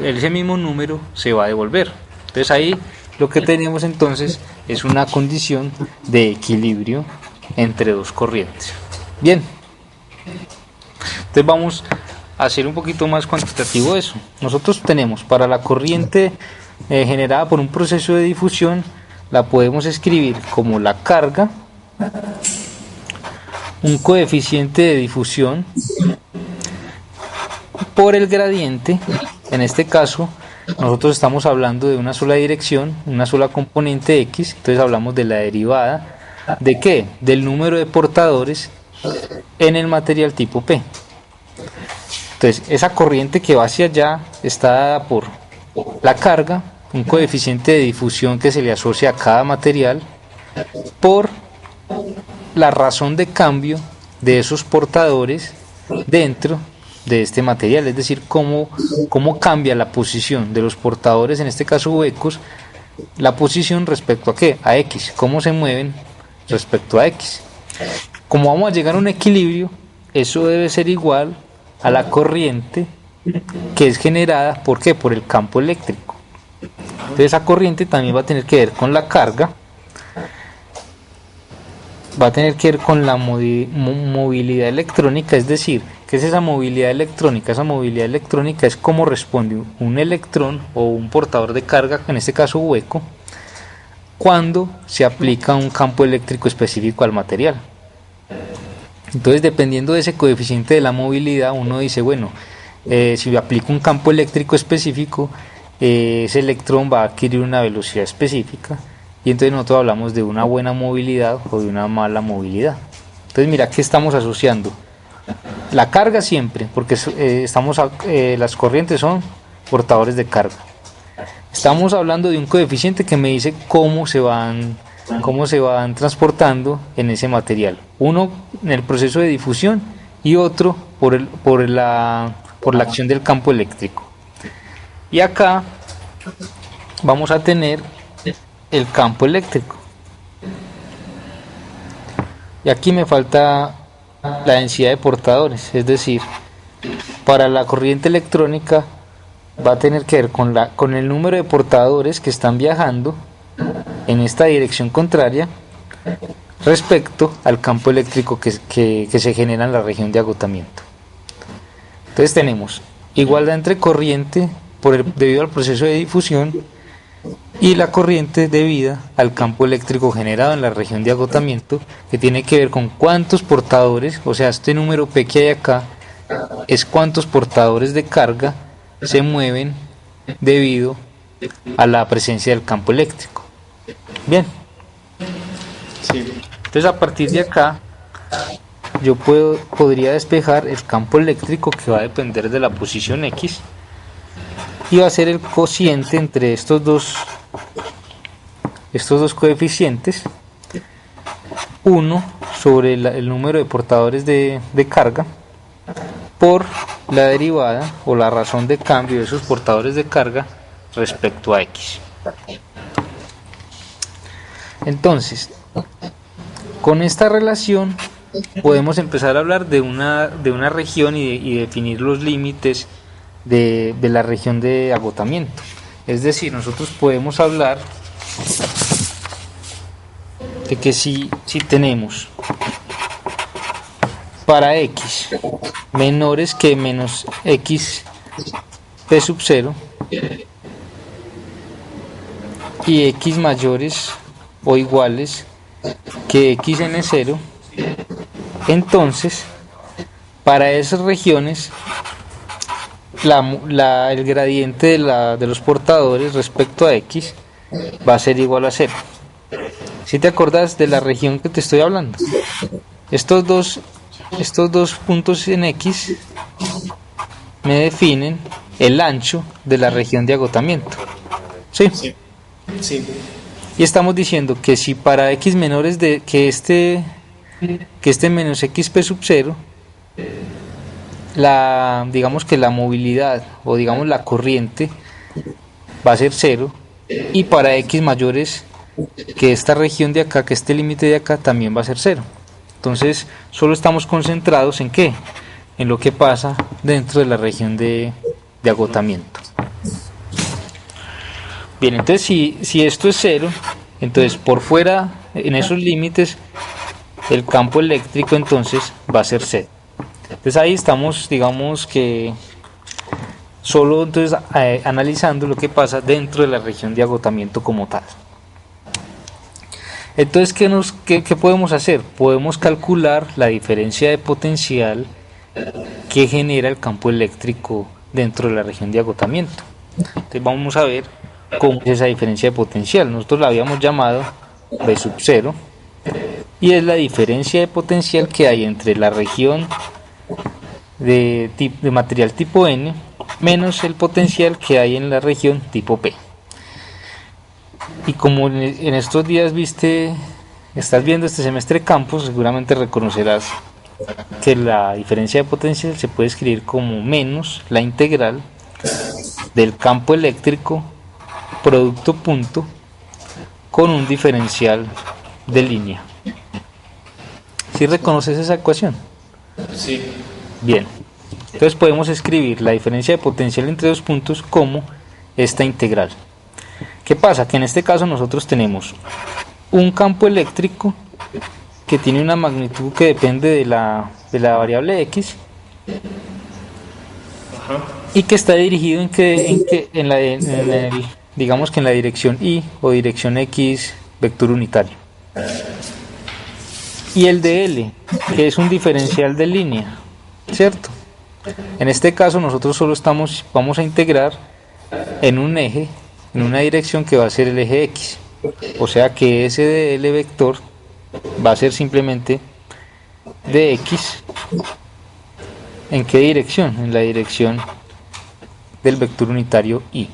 ese mismo número se va a devolver. Entonces ahí lo que tenemos entonces es una condición de equilibrio entre dos corrientes. Bien, entonces vamos a hacer un poquito más cuantitativo eso. Nosotros tenemos para la corriente generada por un proceso de difusión, la podemos escribir como la carga, un coeficiente de difusión por el gradiente. En este caso nosotros estamos hablando de una sola dirección, una sola componente X, entonces hablamos de la derivada ¿de qué? Del número de portadores en el material tipo P. Entonces esa corriente que va hacia allá está dada por la carga, un coeficiente de difusión que se le asocia a cada material, por la razón de cambio de esos portadores dentro de este material, es decir, cómo cambia la posición de los portadores, en este caso huecos, la posición respecto a qué, a X, cómo se mueven respecto a X. Como vamos a llegar a un equilibrio, eso debe ser igual a la corriente que es generada, ¿por qué? Por el campo eléctrico. Entonces esa corriente también va a tener que ver con la carga, va a tener que ver con la movilidad electrónica, es decir, ¿qué es esa movilidad electrónica? Esa movilidad electrónica es cómo responde un electrón o un portador de carga, en este caso hueco, cuando se aplica un campo eléctrico específico al material. Entonces, dependiendo de ese coeficiente de la movilidad, uno dice, bueno, si aplico un campo eléctrico específico, ese electrón va a adquirir una velocidad específica, y entonces nosotros hablamos de una buena movilidad o de una mala movilidad. Entonces mira que estamos asociando la carga siempre, porque las corrientes son portadores de carga. Estamos hablando de un coeficiente que me dice cómo se van transportando en ese material. Uno en el proceso de difusión y otro por la acción del campo eléctrico. Y acá vamos a tener el campo eléctrico. Y aquí me falta la densidad de portadores, es decir, para la corriente electrónica va a tener que ver con el número de portadores que están viajando en esta dirección contraria respecto al campo eléctrico que se genera en la región de agotamiento. Entonces tenemos igualdad entre corriente debido al proceso de difusión y la corriente debida al campo eléctrico generado en la región de agotamiento, que tiene que ver con cuántos portadores, o sea, este número P que hay acá es cuántos portadores de carga se mueven debido a la presencia del campo eléctrico. Bien. Sí. Entonces a partir de acá yo podría despejar el campo eléctrico, que va a depender de la posición X, y va a ser el cociente entre estos dos coeficientes, 1 sobre el número de portadores de carga por la derivada o la razón de cambio de esos portadores de carga respecto a X. Entonces, con esta relación podemos empezar a hablar de una región y definir los límites de la región de agotamiento. Es decir, nosotros podemos hablar de que si tenemos para X menores que menos X P sub 0 y X mayores o iguales que X n 0, entonces para esas regiones el gradiente de los portadores respecto a X va a ser igual a 0. ¿Sí te acordás de la región que te estoy hablando? Estos dos puntos en X me definen el ancho de la región de agotamiento. ¿Sí? Sí. Y estamos diciendo que si para X menores que este menos XP sub 0, digamos que la movilidad o digamos la corriente va a ser 0, y para X mayores que esta región de acá, que este límite de acá también va a ser 0. Entonces solo estamos concentrados en ¿qué? En lo que pasa dentro de la región de agotamiento. Bien, entonces si esto es 0, entonces por fuera, en esos límites, el campo eléctrico entonces va a ser 0. Entonces ahí estamos, digamos que solo entonces analizando lo que pasa dentro de la región de agotamiento como tal. Entonces, ¿qué podemos hacer? Podemos calcular la diferencia de potencial que genera el campo eléctrico dentro de la región de agotamiento. Entonces vamos a ver cómo es esa diferencia de potencial. Nosotros la habíamos llamado B sub 0 y es la diferencia de potencial que hay entre la región de material tipo N menos el potencial que hay en la región tipo P. Y como en estos días estás viendo este semestre campos, seguramente reconocerás que la diferencia de potencial se puede escribir como menos la integral del campo eléctrico producto punto con un diferencial de línea. ¿Sí reconoces esa ecuación? Sí. Bien. Entonces podemos escribir la diferencia de potencial entre dos puntos como esta integral. ¿Qué pasa? Que en este caso nosotros tenemos un campo eléctrico que tiene una magnitud que depende de la variable x. Ajá. Y que está dirigido digamos que en la dirección y o dirección x vector unitario. Y el de L, que es un diferencial de línea, ¿cierto? En este caso nosotros solo vamos a integrar en un eje, en una dirección que va a ser el eje x. O sea que ese de L vector va a ser simplemente de x. ¿En qué dirección? En la dirección del vector unitario y.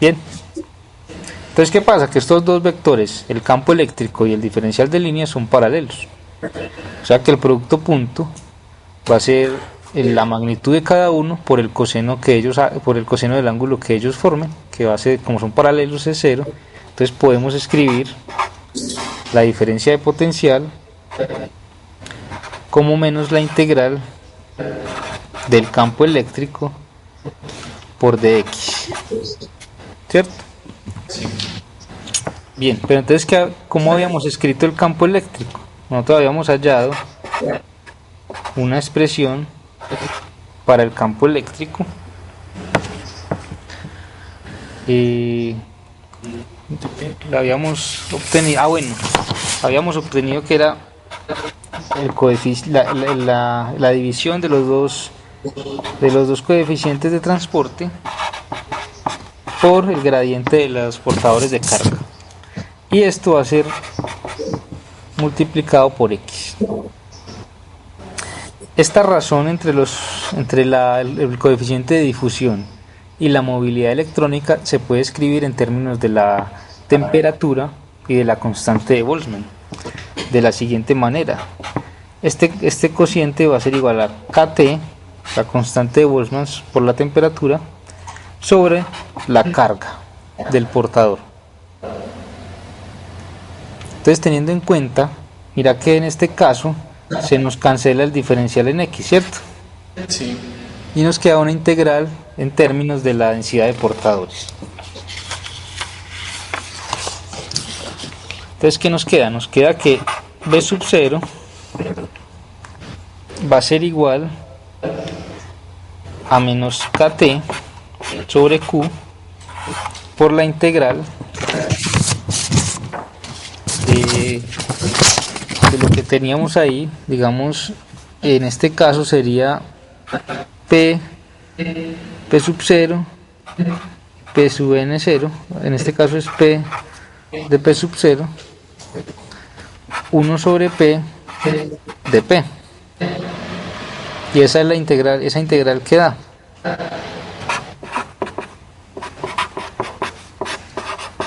Bien. Entonces, ¿qué pasa? Que estos dos vectores, el campo eléctrico y el diferencial de línea, son paralelos. O sea que el producto punto va a ser la magnitud de cada uno por el coseno del ángulo que ellos formen, que va a ser, como son paralelos, es 0. Entonces podemos escribir la diferencia de potencial como menos la integral del campo eléctrico por dx, ¿cierto? Sí. Bien, pero entonces, ¿cómo habíamos escrito el campo eléctrico? Nosotros habíamos hallado una expresión para el campo eléctrico la habíamos obtenido, habíamos obtenido que era la división de los dos coeficientes de transporte por el gradiente de los portadores de carga, y esto va a ser multiplicado por x. Esta razón entre el coeficiente de difusión y la movilidad electrónica se puede escribir en términos de la temperatura y de la constante de Boltzmann de la siguiente manera. Este cociente va a ser igual a Kt, la constante de Boltzmann por la temperatura, sobre la carga del portador. Entonces, teniendo en cuenta, mira que en este caso se nos cancela el diferencial en x, ¿cierto? Sí. Y nos queda una integral en términos de la densidad de portadores. Entonces, ¿qué nos queda? Nos queda que b sub 0 va a ser igual a menos kt sobre q por la integral de lo que teníamos ahí. Digamos, en este caso sería p sub 0, p sub n 0, en este caso es p de p sub 0, 1 sobre p de p, y esa es la integral, esa integral que da.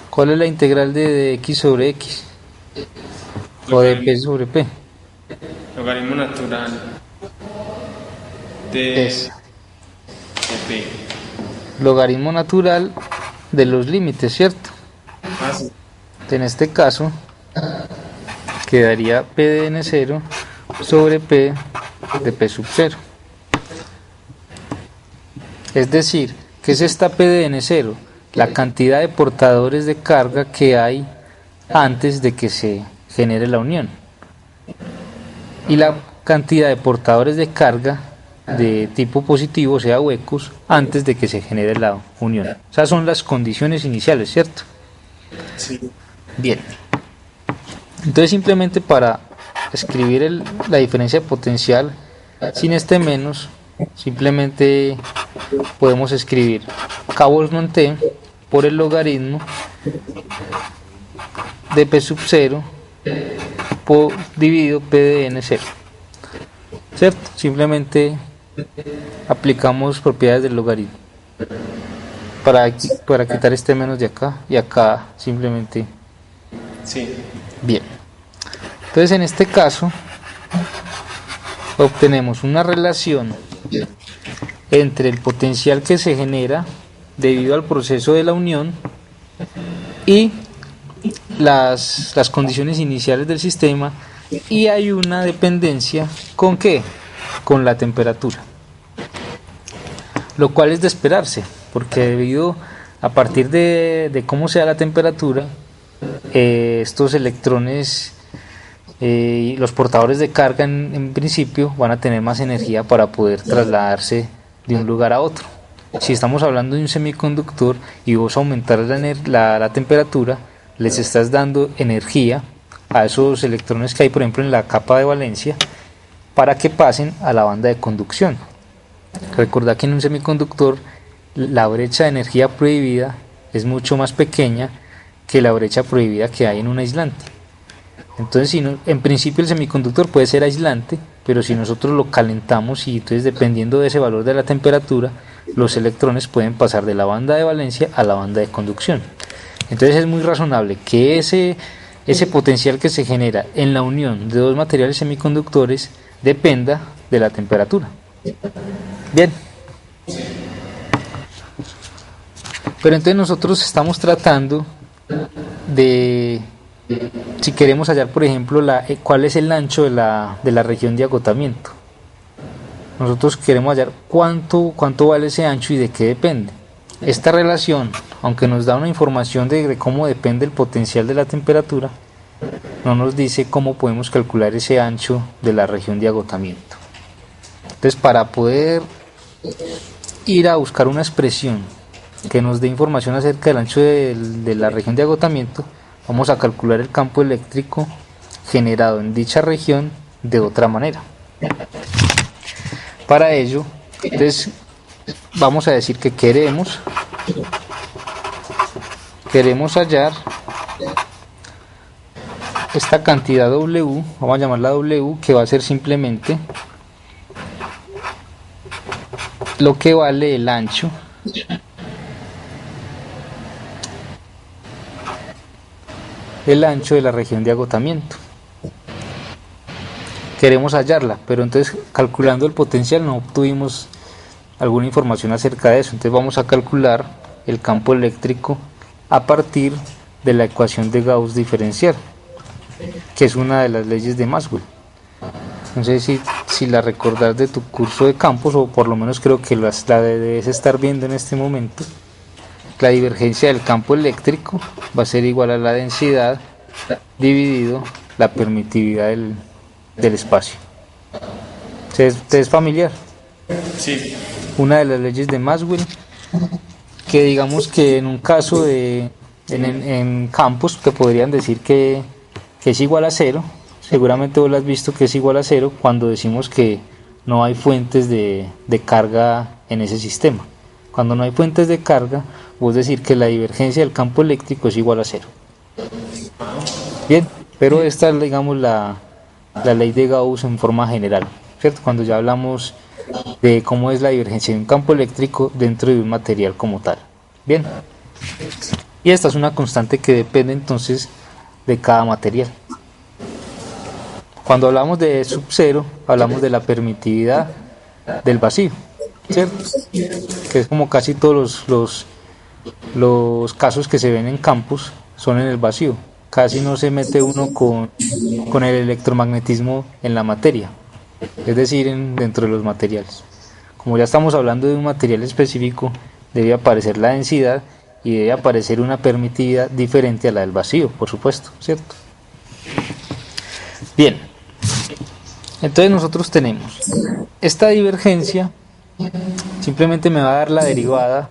¿Cuál es la integral de x sobre x? O de p sobre p. Logaritmo natural de p. Logaritmo natural de los límites, ¿cierto? Ah, sí. En este caso quedaría p de n0 sobre p de p sub 0. Es decir, ¿qué es esta p de n0? La cantidad de portadores de carga que hay antes de que se genere la unión, y la cantidad de portadores de carga de tipo positivo, o sea huecos, antes de que se genere la unión. O sea, son las condiciones iniciales, ¿cierto? Sí. Bien. Entonces, simplemente para escribir la diferencia de potencial sin este menos, simplemente podemos escribir k Boltzmann t por el logaritmo de p sub 0 dividido p de n0, ¿cierto? Simplemente aplicamos propiedades del logaritmo para quitar este menos de acá, y acá simplemente. Sí. Bien. Entonces, en este caso obtenemos una relación entre el potencial que se genera debido al proceso de la unión y las condiciones iniciales del sistema, y hay una dependencia ¿con qué? Con la temperatura, lo cual es de esperarse, porque debido a partir de cómo sea la temperatura, estos electrones y los portadores de carga en principio van a tener más energía para poder trasladarse de un lugar a otro. Si estamos hablando de un semiconductor y vos aumentar la temperatura, les estás dando energía a esos electrones que hay, por ejemplo, en la capa de valencia, para que pasen a la banda de conducción. Recordad que en un semiconductor la brecha de energía prohibida es mucho más pequeña que la brecha prohibida que hay en un aislante. Entonces, en principio el semiconductor puede ser aislante, pero si nosotros lo calentamos, y entonces dependiendo de ese valor de la temperatura, los electrones pueden pasar de la banda de valencia a la banda de conducción. Entonces es muy razonable que ese potencial que se genera en la unión de dos materiales semiconductores dependa de la temperatura. Bien. Pero entonces nosotros estamos tratando de, si queremos hallar, por ejemplo, cuál es el ancho de la región de agotamiento. Nosotros queremos hallar cuánto vale ese ancho y de qué depende. Esta relación, aunque nos da una información de cómo depende el potencial de la temperatura, no nos dice cómo podemos calcular ese ancho de la región de agotamiento. Entonces, para poder ir a buscar una expresión que nos dé información acerca del ancho de la región de agotamiento, vamos a calcular el campo eléctrico generado en dicha región de otra manera. Para ello, entonces, vamos a decir que queremos hallar esta cantidad W, vamos a llamarla W, que va a ser simplemente lo que vale el ancho de la región de agotamiento. Queremos hallarla, pero entonces calculando el potencial no obtuvimos alguna información acerca de eso. Entonces vamos a calcular el campo eléctrico a partir de la ecuación de Gauss diferencial, que es una de las leyes de Maxwell. No sé si la recordás de tu curso de campos, o por lo menos creo que la debes estar viendo en este momento. La divergencia del campo eléctrico va a ser igual a la densidad dividido la permitividad del espacio. ¿Te es familiar? Sí. Una de las leyes de Maxwell, que digamos que en un caso en campos que podrían decir que es igual a cero. Seguramente vos lo has visto, que es igual a cero cuando decimos que no hay fuentes de carga en ese sistema. Cuando no hay fuentes de carga, vos decir que la divergencia del campo eléctrico es igual a cero. Bien, pero esta es, digamos, la ley de Gauss en forma general, ¿cierto? Cuando ya hablamos de cómo es la divergencia de un campo eléctrico dentro de un material como tal. Bien, y esta es una constante que depende entonces de cada material. Cuando hablamos de sub cero, hablamos de la permitividad del vacío, ¿cierto? Que es como casi todos los casos que se ven en campos son en el vacío. Casi no se mete uno con el electromagnetismo en la materia, es decir, dentro de los materiales. Como ya estamos hablando de un material específico, debe aparecer la densidad y debe aparecer una permitividad diferente a la del vacío, por supuesto, ¿cierto? Bien, entonces nosotros tenemos esta divergencia, simplemente me va a dar la derivada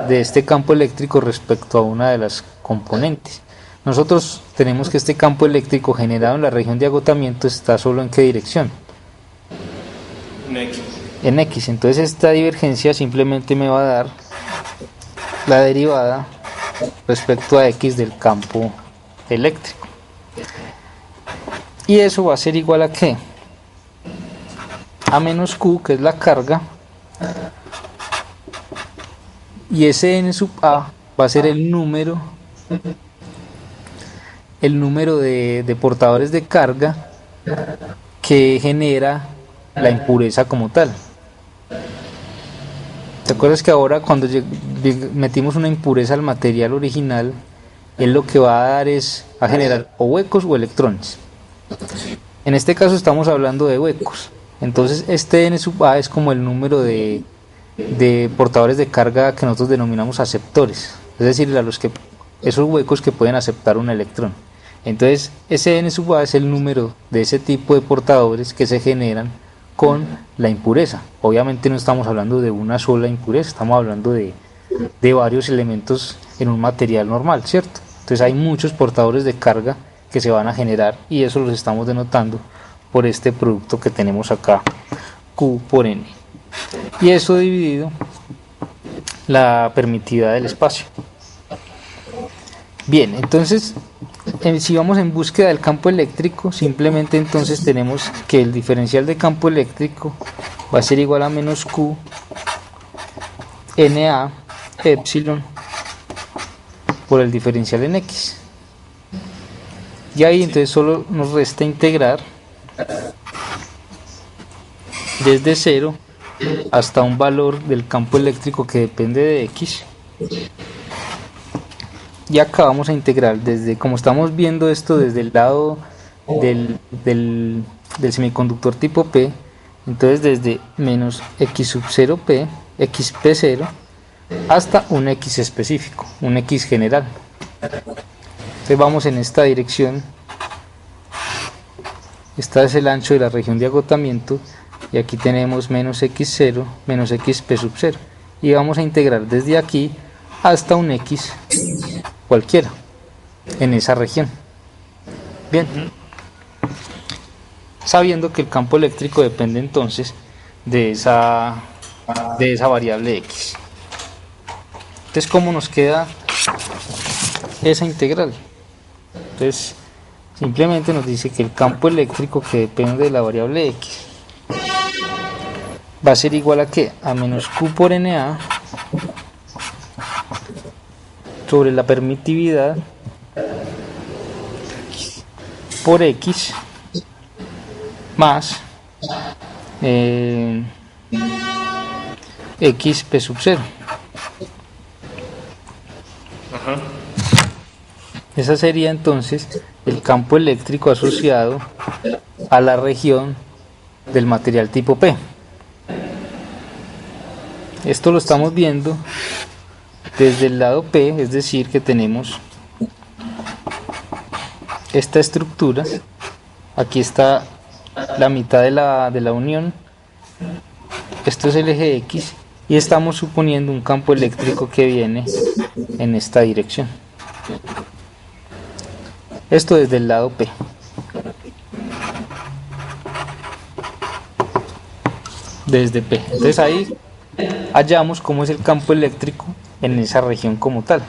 de este campo eléctrico respecto a una de las componentes. Nosotros tenemos que este campo eléctrico generado en la región de agotamiento está solo ¿en qué dirección? En X. En X. Entonces esta divergencia simplemente me va a dar la derivada respecto a X del campo eléctrico. Y eso va a ser igual a ¿qué? A menos Q, que es la carga, y ese N sub A va a ser el número de portadores de carga que genera la impureza como tal. ¿Te acuerdas que ahora cuando metimos una impureza al material original, él lo que va a dar es a generar o huecos o electrones? En este caso estamos hablando de huecos. Entonces este n sub a es como el número de portadores de carga que nosotros denominamos aceptores, es decir, esos huecos que pueden aceptar un electrón. Entonces ese n sub a es el número de ese tipo de portadores que se generan con la impureza. Obviamente no estamos hablando de una sola impureza, estamos hablando de varios elementos en un material normal, ¿cierto? Entonces hay muchos portadores de carga que se van a generar y eso los estamos denotando por este producto que tenemos acá, Q por N. Y eso dividido la permitividad del espacio. Bien, entonces si vamos en búsqueda del campo eléctrico, simplemente entonces tenemos que el diferencial de campo eléctrico va a ser igual a menos Q Na epsilon por el diferencial en X. Y ahí entonces solo nos resta integrar desde 0 hasta un valor del campo eléctrico que depende de X. Y acá vamos a integrar desde, como estamos viendo esto desde el lado del semiconductor tipo P, entonces desde menos X sub 0P, XP0, hasta un X específico, un X general. Entonces vamos en esta dirección, este es el ancho de la región de agotamiento, y aquí tenemos menos X0, menos XP sub 0, y vamos a integrar desde aquí hasta un X cualquiera en esa región. Bien, sabiendo que el campo eléctrico depende entonces de esa variable X. Entonces, ¿cómo nos queda esa integral? Entonces, simplemente nos dice que el campo eléctrico que depende de la variable X va a ser igual a ¿qué? A menos Q por Na sobre la permitividad por X más XP sub 0. Ajá. Esa sería entonces el campo eléctrico asociado a la región del material tipo P. Esto lo estamos viendo desde el lado P, es decir que tenemos esta estructura, aquí está la mitad de la unión, esto es el eje X y estamos suponiendo un campo eléctrico que viene en esta dirección. Esto desde el lado P. Desde P. Entonces ahí hallamos cómo es el campo eléctrico en esa región como tal.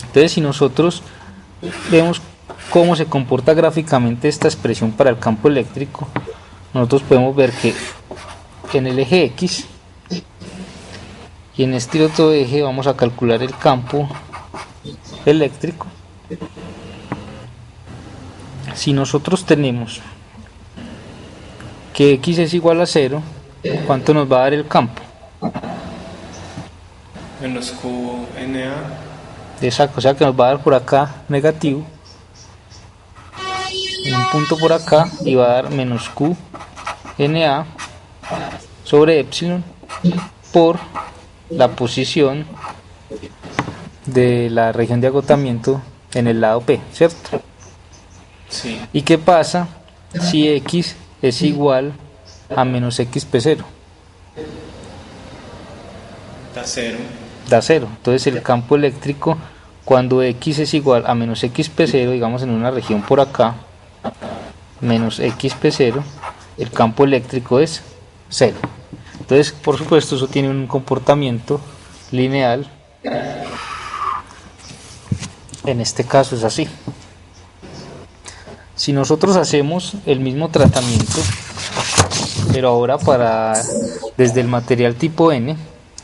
Entonces si nosotros vemos cómo se comporta gráficamente esta expresión para el campo eléctrico, nosotros podemos ver que en el eje X y en este otro eje vamos a calcular el campo eléctrico. Si nosotros tenemos que X es igual a 0, ¿cuánto nos va a dar el campo? Menos QNA. Exacto, o sea que nos va a dar por acá negativo, un punto por acá, y va a dar menos QNA sobre epsilon por la posición de la región de agotamiento en el lado P, ¿cierto? Sí. ¿Y qué pasa si X es igual a menos XP0? Da 0. Da 0. Entonces el campo eléctrico, cuando X es igual a menos XP0, digamos en una región por acá, menos XP0, el campo eléctrico es 0. Entonces, por supuesto, eso tiene un comportamiento lineal. En este caso es así. Si nosotros hacemos el mismo tratamiento, pero ahora desde el material tipo N,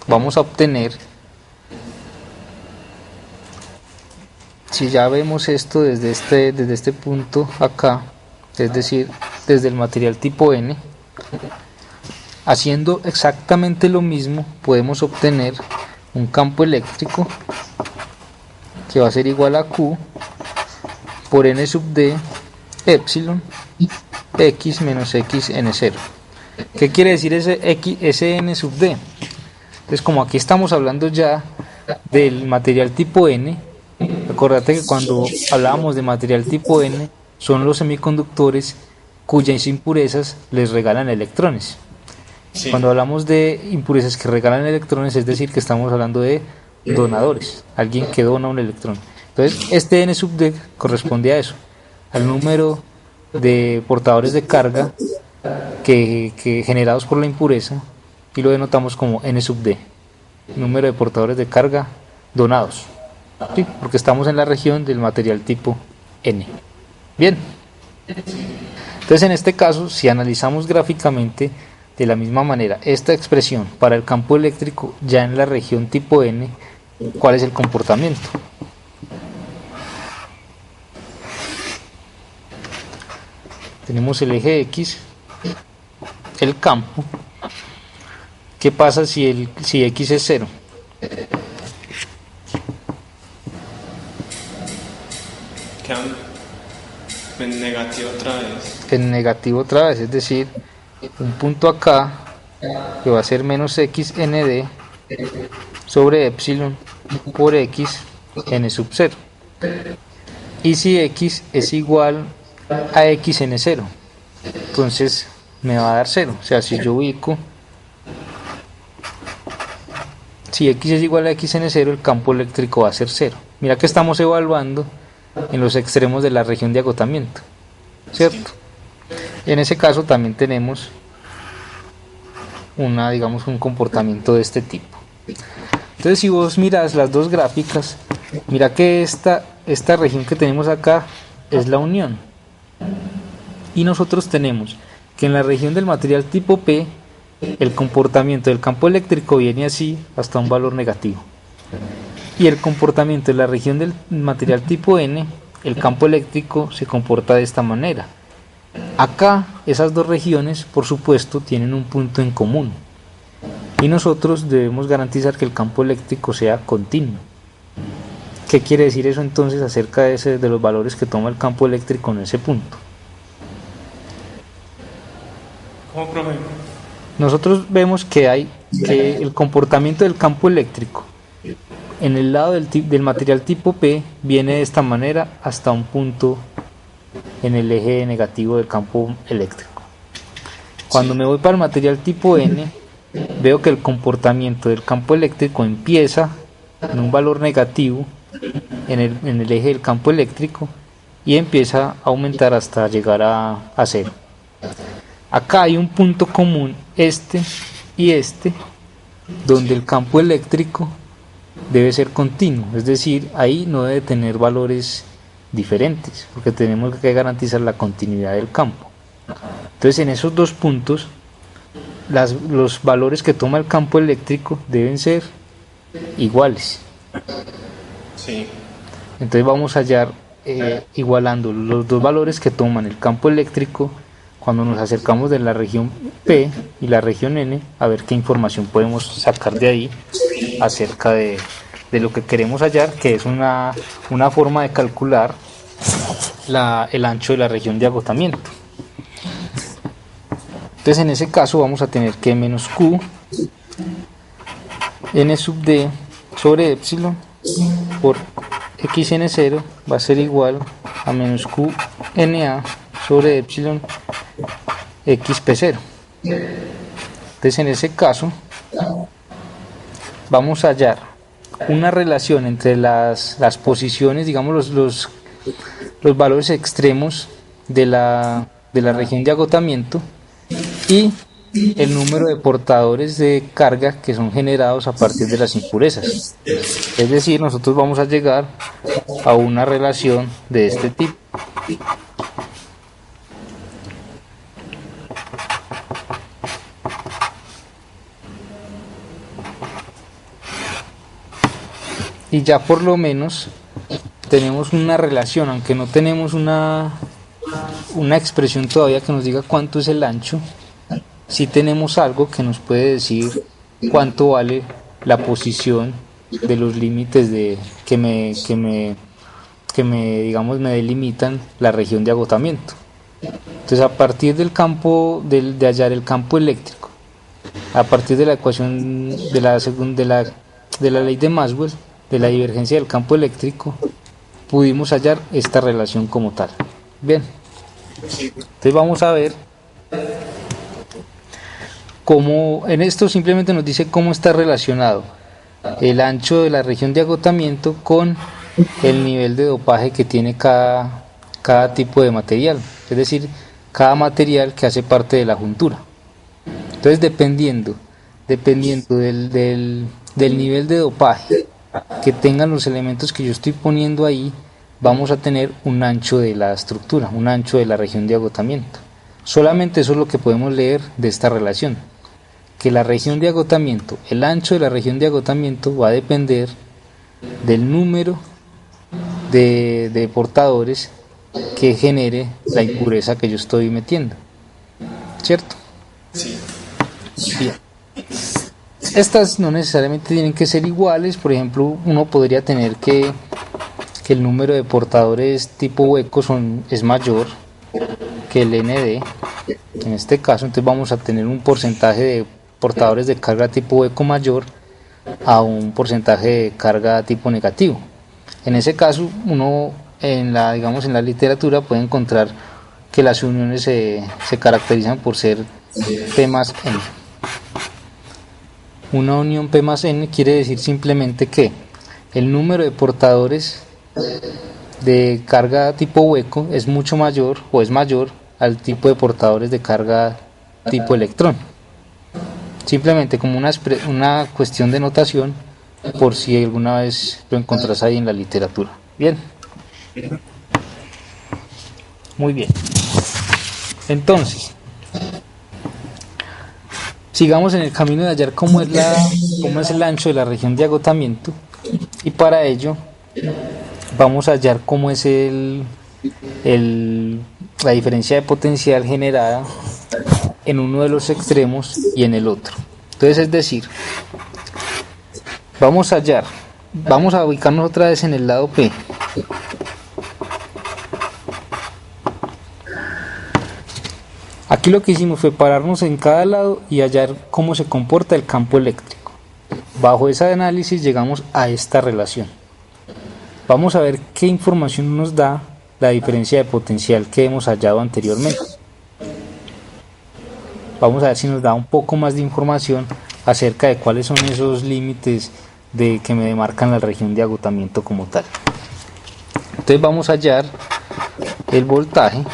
vamos a obtener, si ya vemos esto desde este punto acá, es decir, desde el material tipo N, Haciendo exactamente lo mismo, podemos obtener un campo eléctrico que va a ser igual a Q por n sub d epsilon x menos x n0. ¿Qué quiere decir ese n sub d? Entonces, como aquí estamos hablando ya del material tipo N, acordate que cuando hablábamos de material tipo N son los semiconductores cuyas impurezas les regalan electrones. Sí. Cuando hablamos de impurezas que regalan electrones, es decir, que estamos hablando de donadores, alguien que dona un electrón. Entonces, este n sub d corresponde a eso, al número de portadores de carga que generados por la impureza, y lo denotamos como n sub d, número de portadores de carga donados, ¿sí? Porque estamos en la región del material tipo N. Bien, entonces en este caso, si analizamos gráficamente de la misma manera esta expresión para el campo eléctrico ya en la región tipo N, ¿cuál es el comportamiento? Tenemos el eje X, el campo. ¿Qué pasa si X es 0? Quedan en negativo otra vez. En negativo otra vez, es decir, un punto acá que va a ser menos x nd sobre epsilon por x n sub 0. Y si x es igual a x n0, entonces me va a dar 0. O sea, si yo ubico, si x es igual a x n0, el campo eléctrico va a ser 0. Mira que estamos evaluando en los extremos de la región de agotamiento, ¿cierto? En ese caso también tenemos un comportamiento de este tipo. Entonces, si vos miras las dos gráficas, mira que esta región que tenemos acá es la unión, y nosotros tenemos que en la región del material tipo P el comportamiento del campo eléctrico viene así hasta un valor negativo, y el comportamiento de la región del material tipo N, el campo eléctrico se comporta de esta manera. Acá esas dos regiones, por supuesto, tienen un punto en común, y nosotros debemos garantizar que el campo eléctrico sea continuo. ¿Qué quiere decir eso entonces acerca de los valores que toma el campo eléctrico en ese punto? ¿Cómo, profe? Nosotros vemos que el comportamiento del campo eléctrico en el lado del material tipo P viene de esta manera hasta un punto en el eje negativo del campo eléctrico. Cuando me voy para el material tipo N, veo que el comportamiento del campo eléctrico empieza en un valor negativo en el eje del campo eléctrico y empieza a aumentar hasta llegar a 0. Acá hay un punto común, este y este, donde el campo eléctrico debe ser continuo, es decir, ahí no debe tener valores diferentes, porque tenemos que garantizar la continuidad del campo. Entonces, en esos dos puntos, los valores que toma el campo eléctrico deben ser iguales. Sí. Entonces vamos a hallar igualando los dos valores que toman el campo eléctrico cuando nos acercamos de la región P y la región N, a ver qué información podemos sacar de ahí acerca de lo que queremos hallar, que es una forma de calcular el ancho de la región de agotamiento. Entonces, en ese caso vamos a tener que menos Q n sub d sobre epsilon por x n0 va a ser igual a menos Q na sobre epsilon x p0. Entonces, en ese caso vamos a hallar una relación entre las posiciones, digamos los valores extremos de la región de agotamiento y el número de portadores de carga que son generados a partir de las impurezas. Es decir, nosotros vamos a llegar a una relación de este tipo. Y ya por lo menos tenemos una relación, aunque no tenemos una expresión todavía que nos diga cuánto es el ancho, sí tenemos algo que nos puede decir cuánto vale la posición de los límites que me digamos me delimitan la región de agotamiento. Entonces, a partir del campo de hallar el campo eléctrico, a partir de la ecuación de la ley de Maxwell, de la divergencia del campo eléctrico, pudimos hallar esta relación como tal. Bien, entonces vamos a ver cómo en esto simplemente nos dice cómo está relacionado el ancho de la región de agotamiento con el nivel de dopaje que tiene cada tipo de material, es decir, cada material que hace parte de la juntura. Entonces, dependiendo del nivel de dopaje que tengan los elementos que yo estoy poniendo ahí, vamos a tener un ancho de la estructura, un ancho de la región de agotamiento. Solamente eso es lo que podemos leer de esta relación, que la región de agotamiento, el ancho de la región de agotamiento va a depender del número de portadores que genere la impureza que yo estoy metiendo, ¿cierto? Sí. Bien. Estas no necesariamente tienen que ser iguales. Por ejemplo, uno podría tener que el número de portadores tipo hueco es mayor que el ND en este caso, entonces vamos a tener un porcentaje de portadores de carga tipo hueco mayor a un porcentaje de carga tipo negativo. En ese caso, uno en la literatura puede encontrar que las uniones se caracterizan por ser P más N. Una unión P más N quiere decir simplemente que el número de portadores de carga tipo hueco es mucho mayor o es mayor al tipo de portadores de carga tipo electrón. Simplemente como una cuestión de notación, por si alguna vez lo encontrás ahí en la literatura. Bien. Muy bien. Entonces, sigamos en el camino de hallar cómo es el ancho de la región de agotamiento, y para ello vamos a hallar cómo es la diferencia de potencial generada en uno de los extremos y en el otro. Entonces, es decir, vamos a ubicarnos otra vez en el lado P. Aquí lo que hicimos fue pararnos en cada lado y hallar cómo se comporta el campo eléctrico. Bajo ese análisis llegamos a esta relación. Vamos a ver qué información nos da la diferencia de potencial que hemos hallado anteriormente. Vamos a ver si nos da un poco más de información acerca de cuáles son esos límites que me demarcan la región de agotamiento como tal. Entonces vamos a hallar el voltaje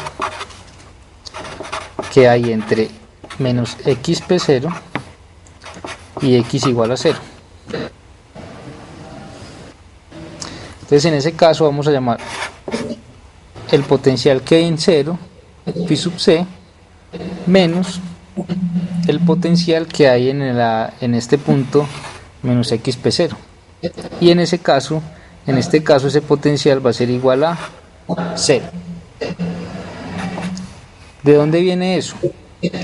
que hay entre menos XP0 y X igual a 0. Entonces, en ese caso vamos a llamar el potencial que hay en 0, Pi sub C, menos el potencial que hay en este punto, menos XP0. Y en este caso ese potencial va a ser igual a 0. ¿De dónde viene eso?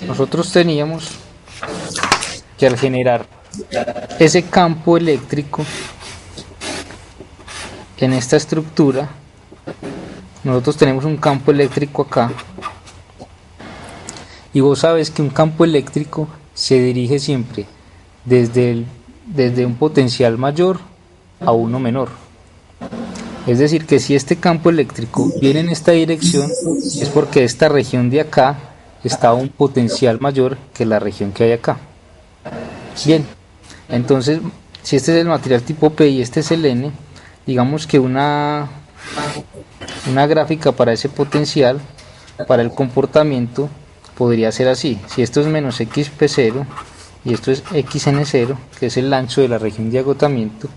Nosotros teníamos que al generar ese campo eléctrico en esta estructura, nosotros tenemos un campo eléctrico acá, y vos sabes que un campo eléctrico se dirige siempre desde un potencial mayor a uno menor. Es decir, que si este campo eléctrico viene en esta dirección, es porque esta región de acá está a un potencial mayor que la región que hay acá. Bien, entonces, si este es el material tipo P y este es el N, digamos que una gráfica para ese potencial, para el comportamiento, podría ser así. Si esto es menos XP0 y esto es XN0, que es el ancho de la región de agotamiento,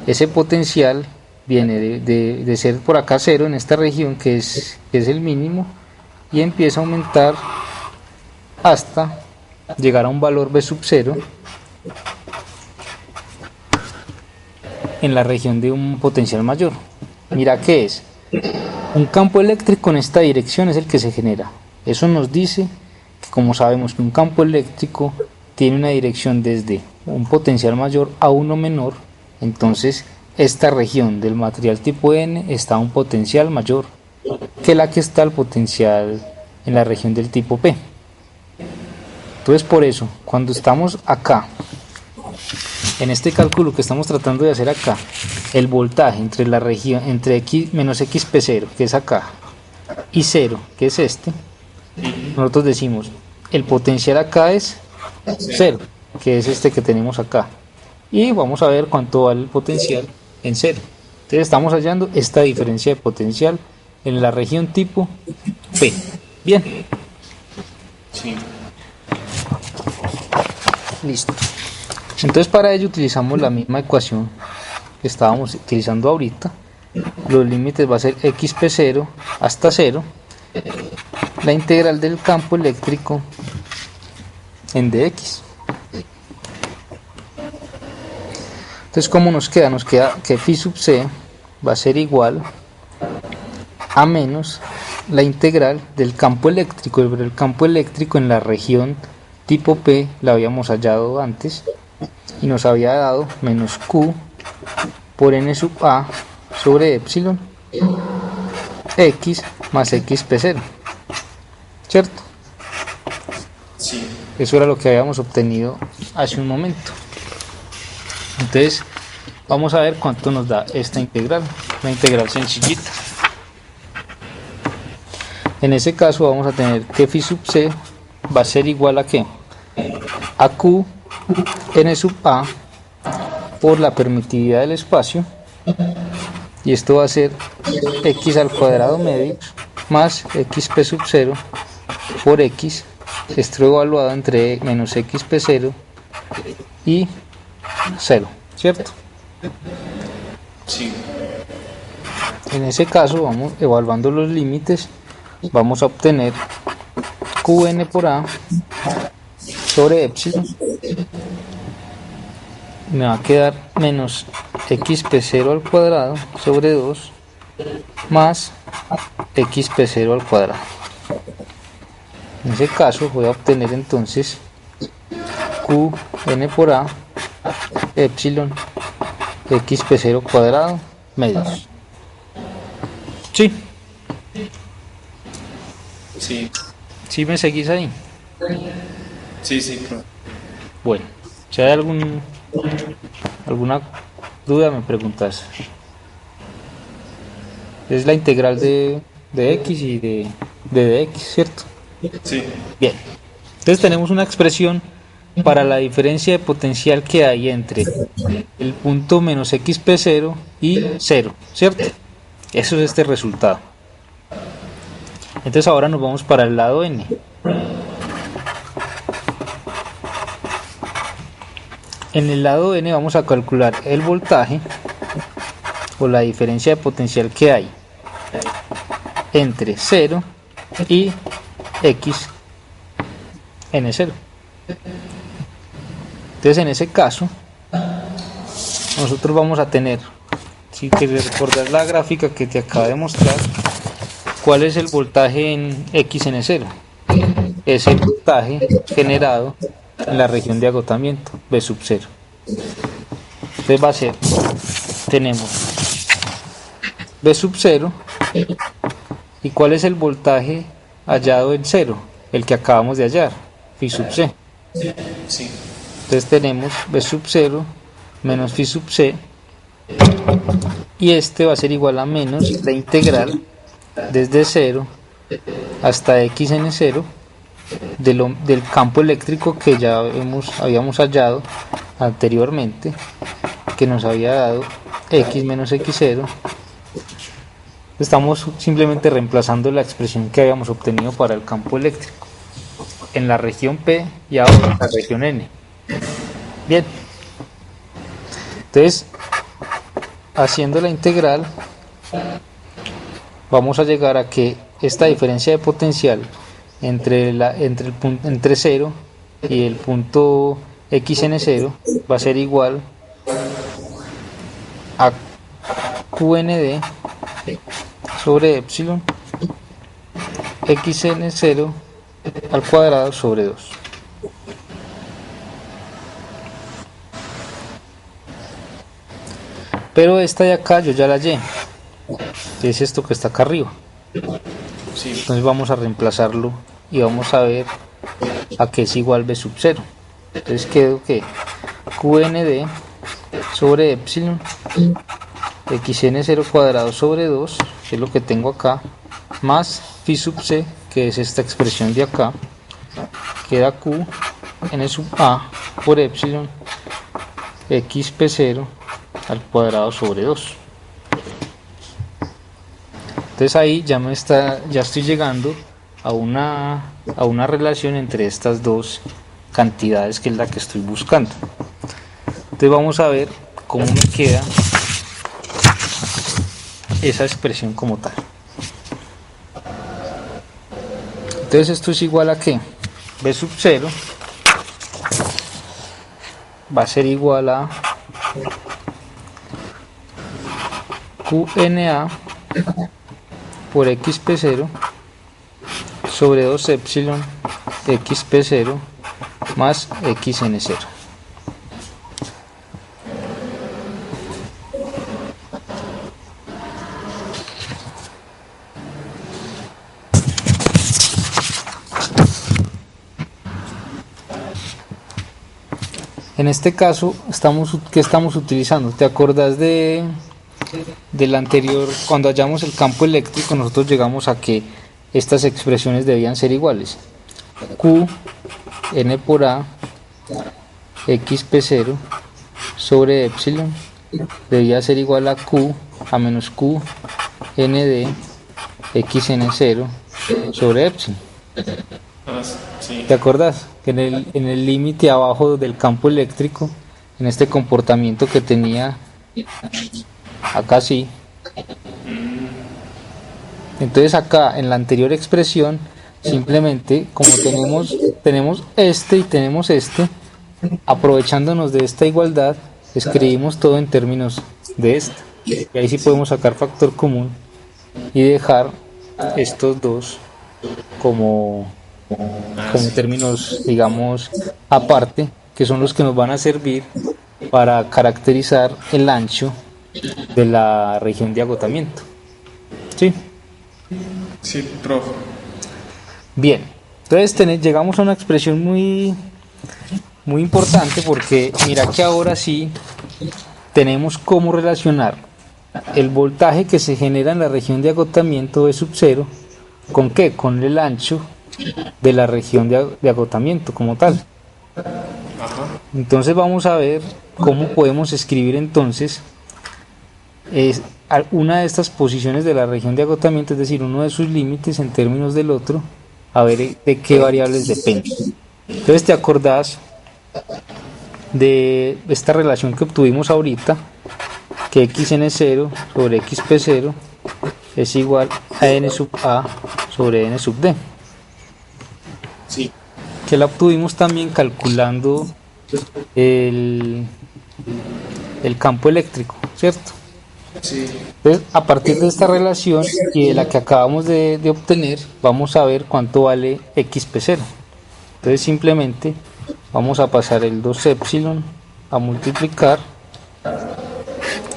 ese potencial viene de ser por acá 0 en esta región, que es el mínimo, y empieza a aumentar hasta llegar a un valor B sub 0 en la región de un potencial mayor. Mira qué es. Un campo eléctrico en esta dirección es el que se genera. Eso nos dice como sabemos que un campo eléctrico tiene una dirección desde un potencial mayor a uno menor, entonces esta región del material tipo N está a un potencial mayor que la que está el potencial en la región del tipo P. Entonces por eso, cuando estamos acá, en este cálculo que estamos tratando de hacer acá, el voltaje entre la región, entre x menos xp0, que es acá, y 0, que es este, nosotros decimos, el potencial acá es 0, que es este que tenemos acá, y vamos a ver cuánto vale el potencial en 0. Entonces estamos hallando esta diferencia de potencial en la región tipo P. Bien. Sí. Listo. Entonces para ello utilizamos la misma ecuación que estábamos utilizando ahorita. Los límites va a ser xp0 hasta 0, la integral del campo eléctrico en dx. Entonces, ¿cómo nos queda? Nos queda que phi sub c va a ser igual a menos la integral del campo eléctrico. El campo eléctrico en la región tipo P la habíamos hallado antes y nos había dado menos Q por N sub A sobre epsilon X más XP0, ¿cierto? Sí. Eso era lo que habíamos obtenido hace un momento. Entonces vamos a ver cuánto nos da esta integral, una integral sencillita. En ese caso vamos a tener que phi sub c va a ser igual a ¿qué? A Q N sub A por la permitividad del espacio, y esto va a ser x al cuadrado medio más xp sub 0 por x, esto evaluado entre menos xp0 y 0, ¿cierto? Sí. En ese caso, vamos evaluando los límites, vamos a obtener Qn por A sobre epsilon, me va a quedar menos xp0 al cuadrado sobre 2 más xp0 al cuadrado. En ese caso voy a obtener entonces Qn por A epsilon xp0 cuadrado medios. ¿Sí? Sí. ¿Sí me seguís ahí? Sí, sí, claro. Bueno, si hay alguna duda me preguntas. Es la integral de x y de dx, ¿cierto? Sí. Bien, entonces tenemos una expresión para la diferencia de potencial que hay entre el punto menos xp0 y 0, ¿cierto? Eso es este resultado. Entonces ahora nos vamos para el lado n. En el lado n vamos a calcular el voltaje o la diferencia de potencial que hay entre 0 y x n0. Entonces en ese caso nosotros vamos a tener, si quieres recordar la gráfica que te acabo de mostrar, ¿cuál es el voltaje en x n0? Es el voltaje generado en la región de agotamiento B sub 0. Entonces va a ser, tenemos B sub 0, ¿y cuál es el voltaje hallado en 0? El que acabamos de hallar, phi sub c. Sí. Entonces tenemos B sub 0 menos phi sub c, y este va a ser igual a menos la integral desde 0 hasta x n0 del campo eléctrico que ya habíamos hallado anteriormente, que nos había dado x menos x0. Estamos simplemente reemplazando la expresión que habíamos obtenido para el campo eléctrico en la región P y ahora en la región N. Bien, entonces haciendo la integral vamos a llegar a que esta diferencia de potencial entre 0 y el punto xn0 va a ser igual a qnd sobre epsilon xn0 al cuadrado sobre 2. Pero esta de acá yo ya la hallé, que es esto que está acá arriba. Sí. Entonces vamos a reemplazarlo y vamos a ver a qué es igual b sub 0. Entonces quedó que qnd sobre epsilon xn0 cuadrado sobre 2, que es lo que tengo acá, más phi sub c, que es esta expresión de acá, queda q n sub a por epsilon xp0 al cuadrado sobre 2. Entonces ahí ya estoy llegando a una relación entre estas dos cantidades, que es la que estoy buscando. Entonces vamos a ver cómo me queda esa expresión como tal. Entonces esto es igual a que b sub 0 va a ser igual a qna por xp0 sobre 2 epsilon xp0 más xn0. En este caso, ¿qué estamos utilizando? ¿Te acordás del anterior? Cuando hallamos el campo eléctrico, nosotros llegamos a que estas expresiones debían ser iguales. Q n por a xp0 sobre epsilon debía ser igual a q a menos q n de xn0 sobre epsilon. Sí. ¿Te acordás? Que en el límite abajo del campo eléctrico, en este comportamiento que tenía acá, sí. Entonces acá en la anterior expresión, simplemente como tenemos este y tenemos este, aprovechándonos de esta igualdad, escribimos todo en términos de esta. Y ahí sí podemos sacar factor común y dejar estos dos como términos, digamos, aparte, que son los que nos van a servir para caracterizar el ancho de la región de agotamiento. ¿Sí? Sí, profe. Bien, entonces llegamos a una expresión muy importante, porque mira que ahora sí tenemos cómo relacionar el voltaje que se genera en la región de agotamiento de sub 0 con qué, con el ancho de la región de agotamiento como tal. Entonces vamos a ver cómo podemos escribir entonces una de estas posiciones de la región de agotamiento, es decir, uno de sus límites en términos del otro, a ver de qué variables depende. Entonces te acordás de esta relación que obtuvimos ahorita, que xn0 sobre xp0 es igual a n sub a sobre n sub d. Sí. Que la obtuvimos también calculando el campo eléctrico, ¿cierto? Sí. Entonces, a partir de esta relación y de la que acabamos de obtener, vamos a ver cuánto vale xp0. Entonces simplemente vamos a pasar el 2 epsilon a multiplicar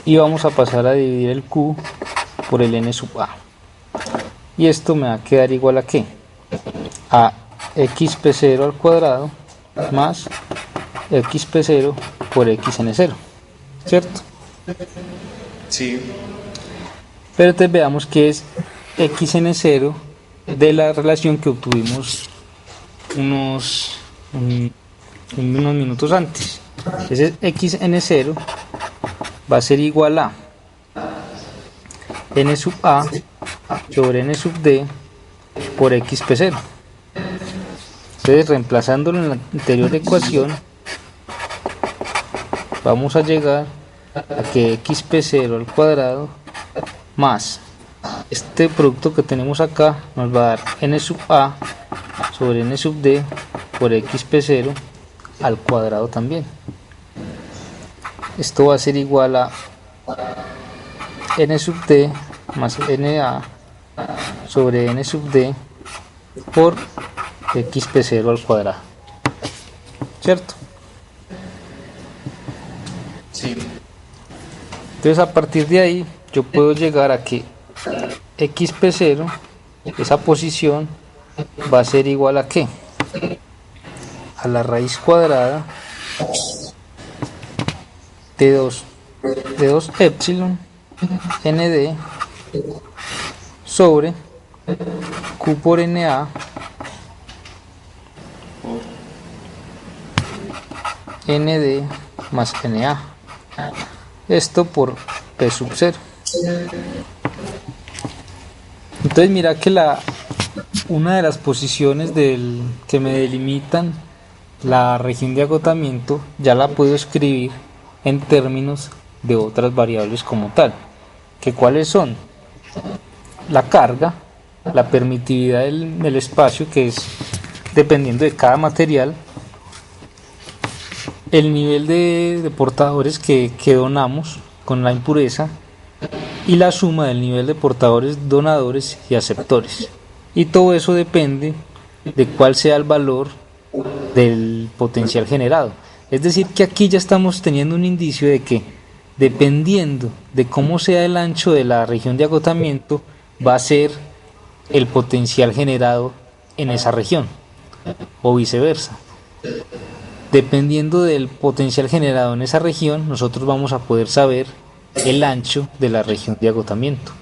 y vamos a pasar a dividir el q por el n sub a. Y esto me va a quedar igual a ¿qué? A xp0 al cuadrado más xp0 por xn0, ¿cierto? Sí. Pero entonces veamos qué es xn0 de la relación que obtuvimos unos minutos antes. Entonces xn0 va a ser igual a n sub a sobre n sub d por xp0. Entonces, reemplazándolo en la anterior ecuación, vamos a llegar a que xp0 al cuadrado más este producto que tenemos acá nos va a dar n sub a sobre n sub d por xp0 al cuadrado también. Esto va a ser igual a n sub d más na sobre n sub d por XP0 al cuadrado, ¿cierto? Sí. Entonces a partir de ahí yo puedo llegar a que XP0, esa posición, va a ser igual a ¿qué? A la raíz cuadrada de 2 epsilon nd sobre Q por Na nd más Na. Esto por P sub 0. Entonces mira que una de las posiciones que me delimitan la región de agotamiento ya la puedo escribir en términos de otras variables como tal. ¿Que cuáles son? La carga, la permitividad del espacio, que es dependiendo de cada material, el nivel de portadores que donamos con la impureza y la suma del nivel de portadores, donadores y aceptores. Y todo eso depende de cuál sea el valor del potencial generado. Es decir, que aquí ya estamos teniendo un indicio de que dependiendo de cómo sea el ancho de la región de agotamiento, va a ser el potencial generado en esa región o viceversa. Dependiendo del potencial generado en esa región, nosotros vamos a poder saber el ancho de la región de agotamiento.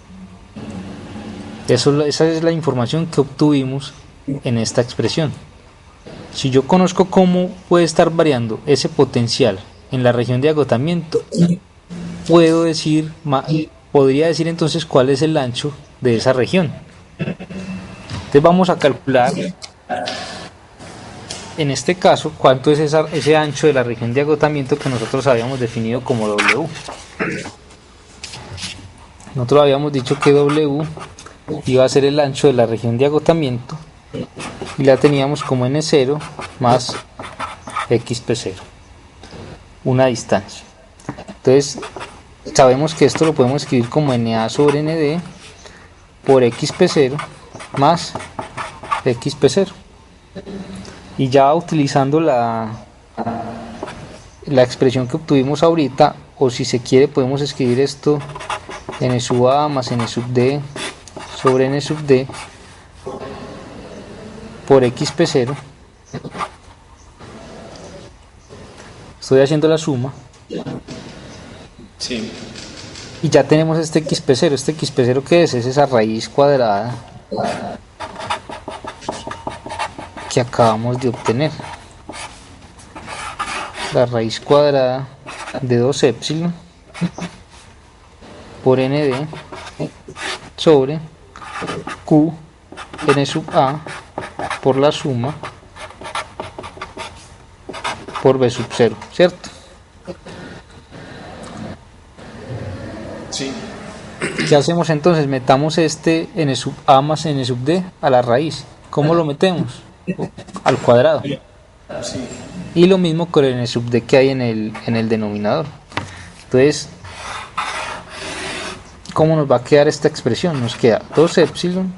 Esa es la información que obtuvimos en esta expresión. Si yo conozco cómo puede estar variando ese potencial en la región de agotamiento, podría decir entonces cuál es el ancho de esa región. Entonces vamos a calcular en este caso cuánto es ese ancho de la región de agotamiento que nosotros habíamos definido como W. Nosotros habíamos dicho que W iba a ser el ancho de la región de agotamiento y la teníamos como N0 más XP0, una distancia. Entonces sabemos que esto lo podemos escribir como Na sobre Nd por XP0 más XP0. Y ya utilizando la expresión que obtuvimos ahorita, o si se quiere podemos escribir esto N sub A más N sub D sobre N sub D por XP0. Estoy haciendo la suma. Sí. Y ya tenemos este XP0. Este XP0 ¿qué es? Es esa raíz cuadrada que acabamos de obtener. La raíz cuadrada de 2 epsilon por nd sobre q n sub a por la suma por b sub 0, ¿cierto? Sí. ¿Qué hacemos entonces? Metamos este n sub a más n sub d a la raíz. ¿Cómo lo metemos? Al cuadrado. Sí. Y lo mismo con el n sub d que hay en el denominador. Entonces, ¿cómo nos va a quedar esta expresión? Nos queda 2 epsilon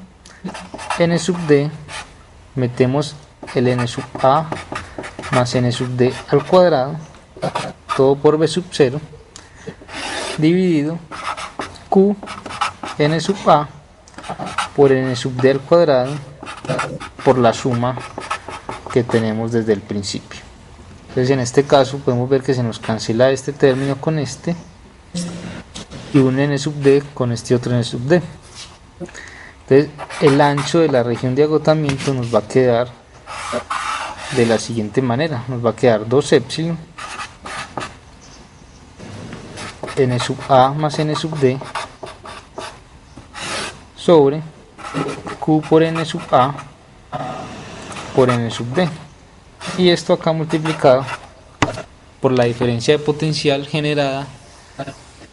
n sub d, metemos el n sub a más n sub d al cuadrado, todo por b sub 0, dividido q n sub a por n sub d al cuadrado por la suma que tenemos desde el principio. Entonces en este caso podemos ver que se nos cancela este término con este y un n sub d con este otro n sub d. Entonces el ancho de la región de agotamiento nos va a quedar de la siguiente manera. Nos va a quedar 2 epsilon n sub a más n sub d sobre q por n sub a por n sub d, y esto acá multiplicado por la diferencia de potencial generada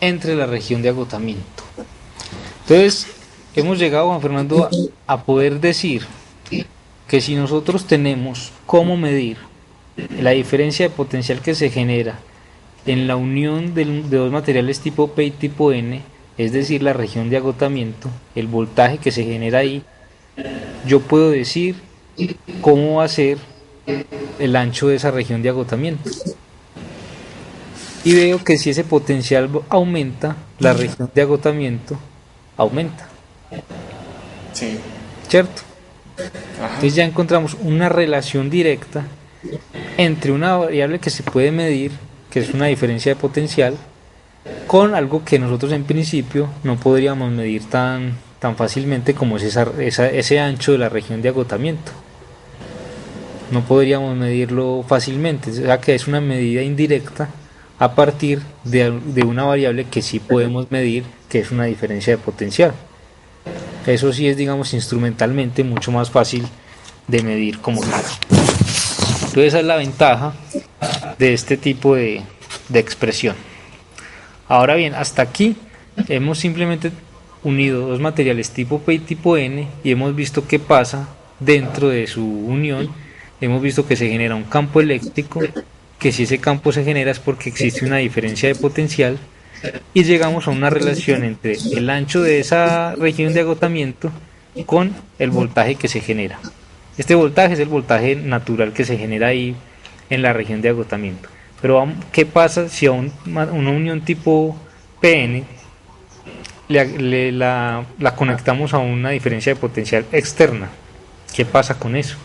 entre la región de agotamiento. Entonces hemos llegado, Juan Fernando, a poder decir que si nosotros tenemos cómo medir la diferencia de potencial que se genera en la unión de dos materiales tipo P y tipo N, es decir, la región de agotamiento, el voltaje que se genera ahí, yo puedo decir cómo va a ser el ancho de esa región de agotamiento. Y veo que si ese potencial aumenta, la región de agotamiento aumenta, Sí. ¿cierto? Ajá. Entonces ya encontramos una relación directa entre una variable que se puede medir, que es una diferencia de potencial, con algo que nosotros en principio no podríamos medir tan fácilmente como es ese ancho de la región de agotamiento. No podríamos medirlo fácilmente, o sea que es una medida indirecta a partir de una variable que sí podemos medir, que es una diferencia de potencial. Eso sí es, digamos, instrumentalmente mucho más fácil de medir como tal. Entonces esa es la ventaja de este tipo de expresión. Ahora bien, hasta aquí hemos simplemente unido dos materiales tipo P y tipo N y hemos visto qué pasa dentro de su unión. Hemos visto que se genera un campo eléctrico, que si ese campo se genera es porque existe una diferencia de potencial, y llegamos a una relación entre el ancho de esa región de agotamiento con el voltaje que se genera. Este voltaje es el voltaje natural que se genera ahí en la región de agotamiento. Pero ¿qué pasa si a una unión tipo PN la conectamos a una diferencia de potencial externa? ¿Qué pasa con eso?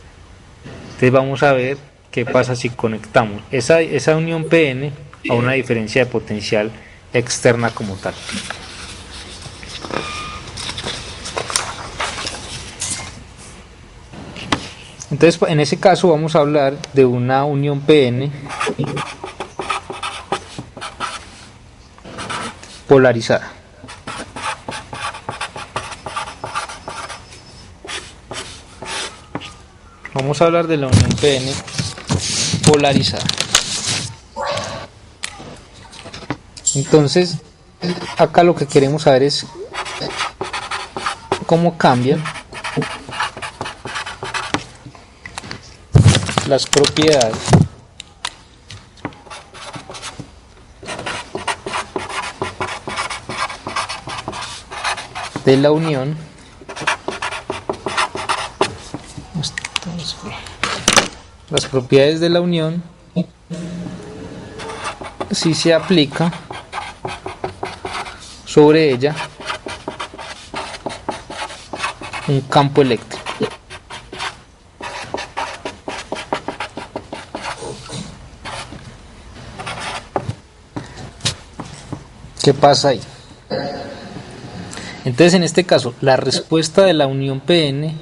Entonces vamos a ver qué pasa si conectamos esa unión PN a una diferencia de potencial externa como tal. Entonces en ese caso vamos a hablar de una unión PN polarizada. Vamos a hablar de la unión PN polarizada. Entonces, acá lo que queremos saber es cómo cambian las propiedades de la unión si se aplica sobre ella un campo eléctrico. ¿Qué pasa ahí? Entonces en este caso la respuesta de la unión PN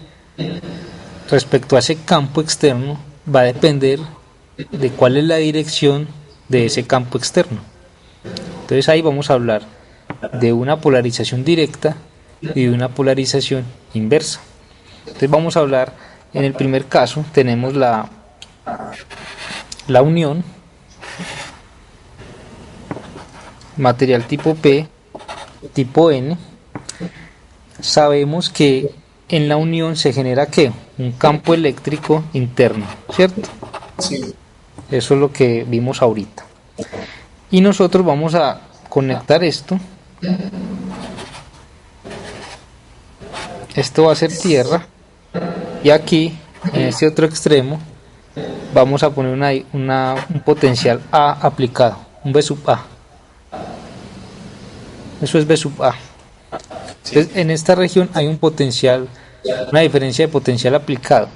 respecto a ese campo externo va a depender de cuál es la dirección de ese campo externo. Entonces ahí vamos a hablar de una polarización directa y de una polarización inversa. Entonces vamos a hablar, en el primer caso tenemos la unión, material tipo P, tipo N. Sabemos que en la unión se genera ¿qué? Un campo eléctrico interno, ¿cierto? Sí. Eso es lo que vimos ahorita. Y nosotros vamos a conectar esto. Esto va a ser tierra. Y aquí, en este otro extremo, vamos a poner un potencial A aplicado, un B sub A. Eso es B sub A. Entonces, en esta región hay un potencial, una diferencia de potencial aplicado.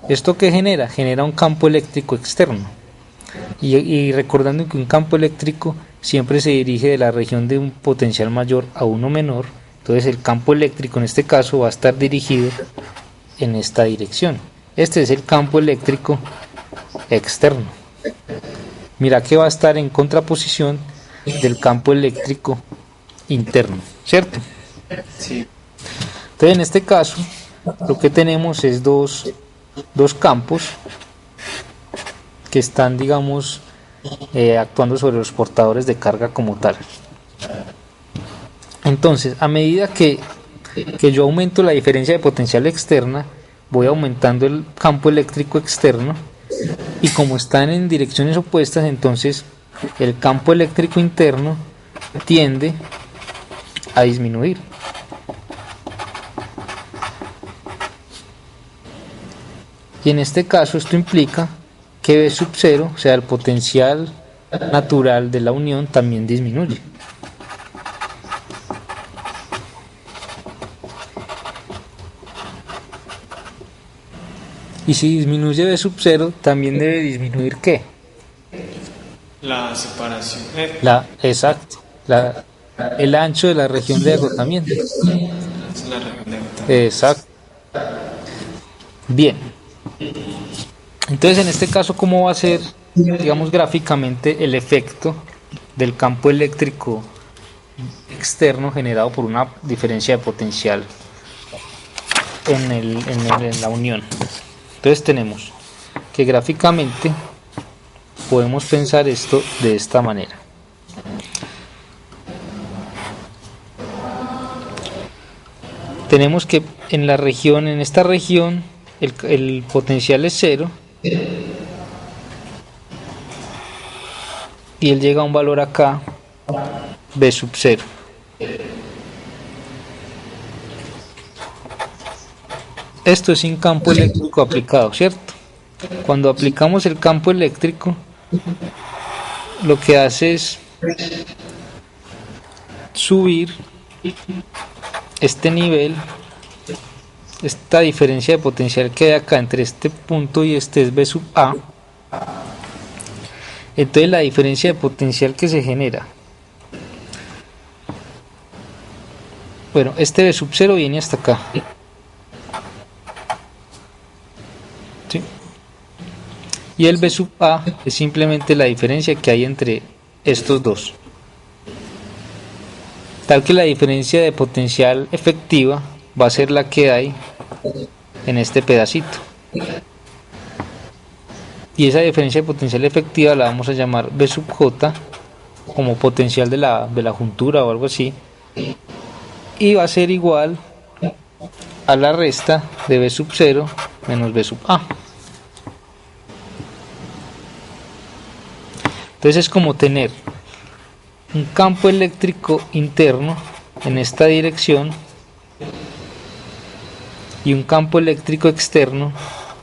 ¿Esto qué genera? Genera un campo eléctrico externo. Y recordando que un campo eléctrico siempre se dirige de la región de un potencial mayor a uno menor, entonces el campo eléctrico en este caso va a estar dirigido en esta dirección. Este es el campo eléctrico externo. Mira que va a estar en contraposición del campo eléctrico interno, ¿cierto? Sí. Entonces en este caso lo que tenemos es dos campos que están, digamos, actuando sobre los portadores de carga como tal. Entonces, a medida que yo aumento la diferencia de potencial externa, voy aumentando el campo eléctrico externo, y como están en direcciones opuestas, entonces el campo eléctrico interno tiende a disminuir. Y en este caso esto implica que B sub 0, o sea, el potencial natural de la unión, también disminuye. Y si disminuye B sub 0, también debe disminuir ¿qué? La separación. Exacto. El ancho de la región de agotamiento. Es la región de agotamiento. Exacto. Bien. Entonces, en este caso, ¿cómo va a ser, digamos, gráficamente el efecto del campo eléctrico externo generado por una diferencia de potencial en la unión? Entonces tenemos que gráficamente podemos pensar esto de esta manera. Tenemos que en esta región, el potencial es 0 y él llega a un valor acá, B sub 0. Esto es sin campo eléctrico aplicado, ¿cierto? Cuando aplicamos el campo eléctrico, lo que hace es subir este nivel, esta diferencia de potencial que hay acá entre este punto y este es B sub A. Entonces la diferencia de potencial que se genera, bueno, este B sub 0 viene hasta acá, ¿sí? Y el B sub A es simplemente la diferencia que hay entre estos dos, tal que la diferencia de potencial efectiva va a ser la que hay en este pedacito, y esa diferencia de potencial efectiva la vamos a llamar B sub J, como potencial de la juntura o algo así, y va a ser igual a la resta de B sub 0 menos B sub A. Entonces es como tener un campo eléctrico interno en esta dirección y un campo eléctrico externo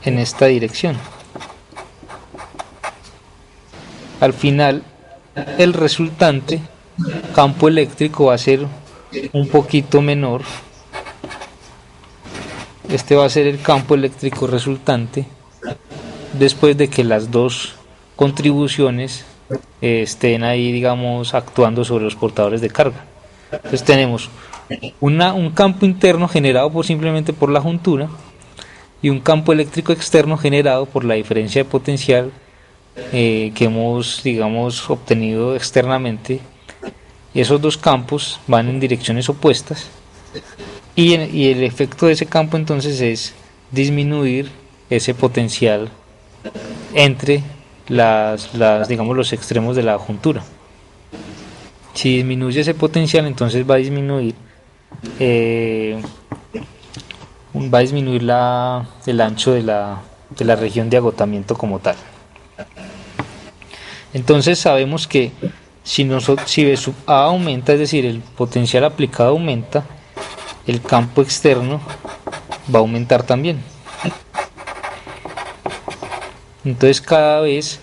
en esta dirección. Al final, el resultante campo eléctrico va a ser un poquito menor. Este va a ser el campo eléctrico resultante después de que las dos contribuciones estén ahí, digamos, actuando sobre los portadores de carga. Entonces tenemos un campo interno generado simplemente por la juntura y un campo eléctrico externo generado por la diferencia de potencial que hemos, digamos, obtenido externamente. Y esos dos campos van en direcciones opuestas y el efecto de ese campo entonces es disminuir ese potencial entre digamos, los extremos de la juntura. Si disminuye ese potencial, entonces va a disminuir el ancho de la región de agotamiento como tal. Entonces sabemos que si B sub A aumenta, es decir, el potencial aplicado aumenta, el campo externo va a aumentar también. Entonces cada vez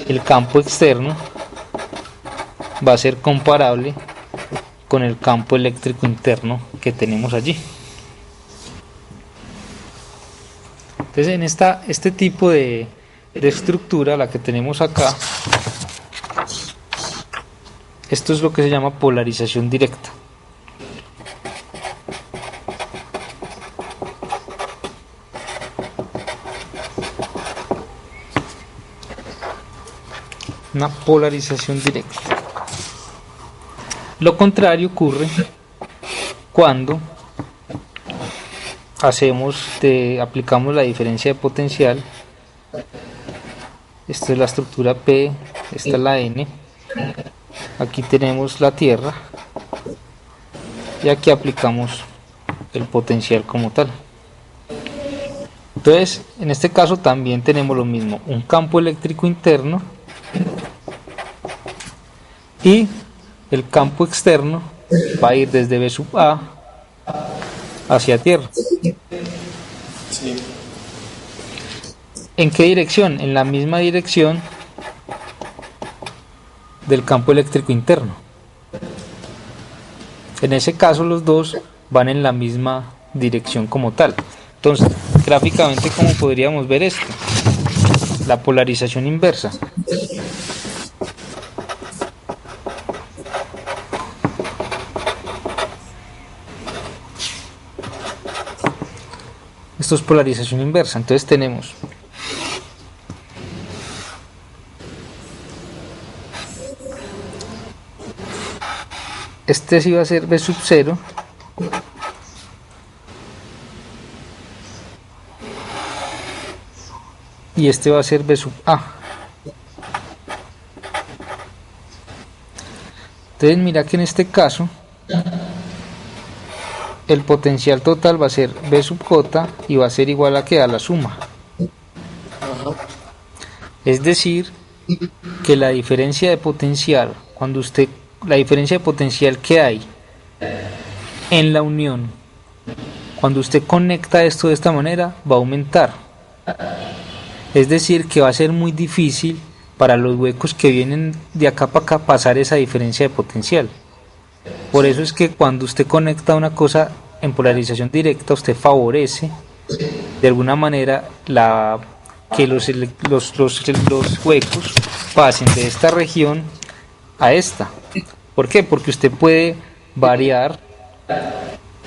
el campo externo va a ser comparable con el campo eléctrico interno que tenemos allí. Entonces en este tipo de estructura, la que tenemos acá, esto es lo que se llama polarización directa. Una polarización directa. Lo contrario ocurre cuando aplicamos la diferencia de potencial. Esta es la estructura P, esta es la N, aquí tenemos la Tierra y aquí aplicamos el potencial como tal. Entonces, en este caso también tenemos lo mismo, un campo eléctrico interno y el campo externo va a ir desde B sub A hacia Tierra. Sí. ¿En qué dirección? En la misma dirección del campo eléctrico interno. En ese caso los dos van en la misma dirección como tal. Entonces, gráficamente, ¿cómo podríamos ver esto? La polarización inversa. Esto es polarización inversa. Entonces tenemos este sí va a ser B sub 0 y este va a ser B sub A. Entonces mira que en este caso el potencial total va a ser B sub J y va a ser igual a que a la suma. Es decir, que la diferencia de potencial, la diferencia de potencial que hay en la unión, cuando usted conecta esto de esta manera, va a aumentar. Es decir, que va a ser muy difícil para los huecos que vienen de acá para acá pasar esa diferencia de potencial. Por eso es que cuando usted conecta una cosa en polarización directa, usted favorece de alguna manera que los huecos pasen de esta región a esta. ¿Por qué? Porque usted puede variar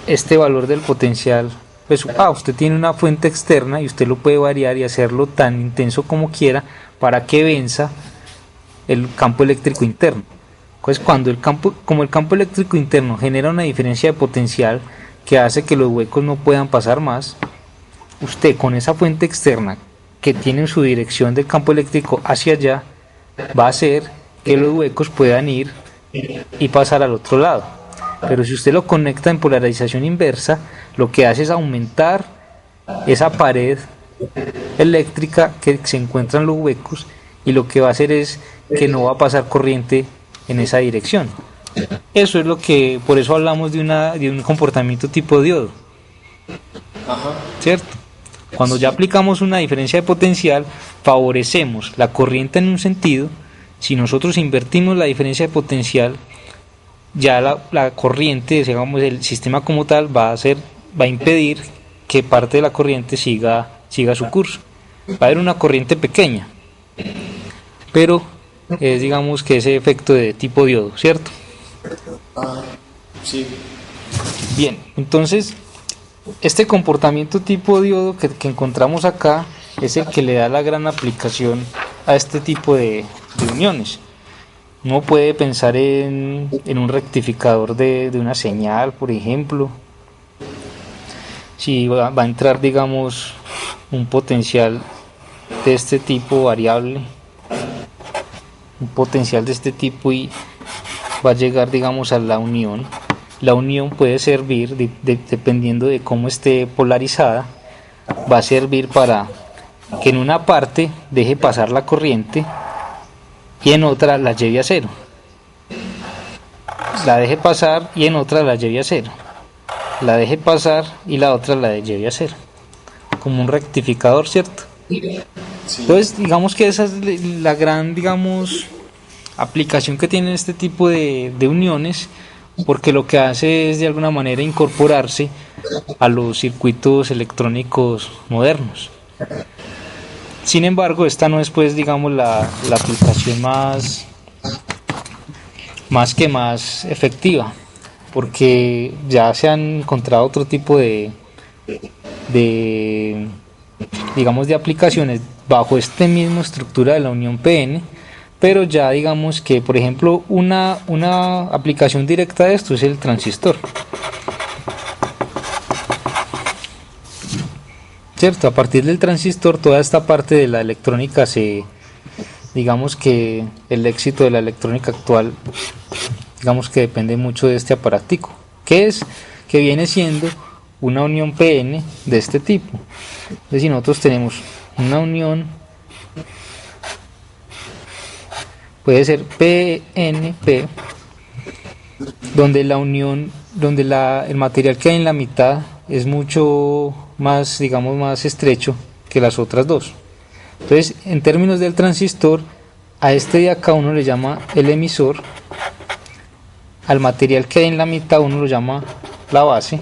este valor del potencial. Pues, usted tiene una fuente externa y usted lo puede variar y hacerlo tan intenso como quiera para que venza el campo eléctrico interno. Pues como el campo eléctrico interno genera una diferencia de potencial que hace que los huecos no puedan pasar más, usted con esa fuente externa que tiene en su dirección del campo eléctrico hacia allá, va a hacer que los huecos puedan ir y pasar al otro lado. Pero si usted lo conecta en polarización inversa, lo que hace es aumentar esa pared eléctrica que se encuentra en los huecos, y lo que va a hacer es que no va a pasar corriente en esa dirección. Eso es por eso hablamos de un comportamiento tipo diodo. ¿Cierto? Cuando ya aplicamos una diferencia de potencial, favorecemos la corriente en un sentido. Si nosotros invertimos la diferencia de potencial, ya la corriente, digamos, el sistema como tal va a impedir que parte de la corriente siga su curso. Va a haber una corriente pequeña, pero es, digamos, que ese efecto de tipo diodo, ¿cierto? Sí. Bien, entonces este comportamiento tipo diodo que encontramos acá es el que le da la gran aplicación a este tipo de uniones. Uno puede pensar en un rectificador de una señal, por ejemplo. Si va a entrar, digamos, un potencial de este tipo variable, un potencial de este tipo, y va a llegar, digamos, a la unión. La unión puede servir, dependiendo de cómo esté polarizada, va a servir para que en una parte deje pasar la corriente y en otra la lleve a cero. La deje pasar y en otra la lleve a cero. La deje pasar y la otra la lleve a cero. Como un rectificador, ¿cierto? Sí. Entonces, digamos que esa es la gran, digamos, aplicación que tiene este tipo de uniones, porque lo que hace es de alguna manera incorporarse a los circuitos electrónicos modernos. Sin embargo, esta no es, pues, digamos, la aplicación más efectiva, porque ya se han encontrado otro tipo de digamos, de aplicaciones bajo esta misma estructura de la unión PN, pero ya digamos que, por ejemplo, una aplicación directa de esto es el transistor, ¿cierto? A partir del transistor, toda esta parte de la electrónica digamos que el éxito de la electrónica actual, digamos que depende mucho de este aparatico, que viene siendo una unión PN de este tipo. Es decir, nosotros tenemos una unión, puede ser PNP, donde el material que hay en la mitad es mucho más, digamos, más estrecho que las otras dos. Entonces, en términos del transistor, a este de acá uno le llama el emisor, al material que hay en la mitad uno lo llama la base,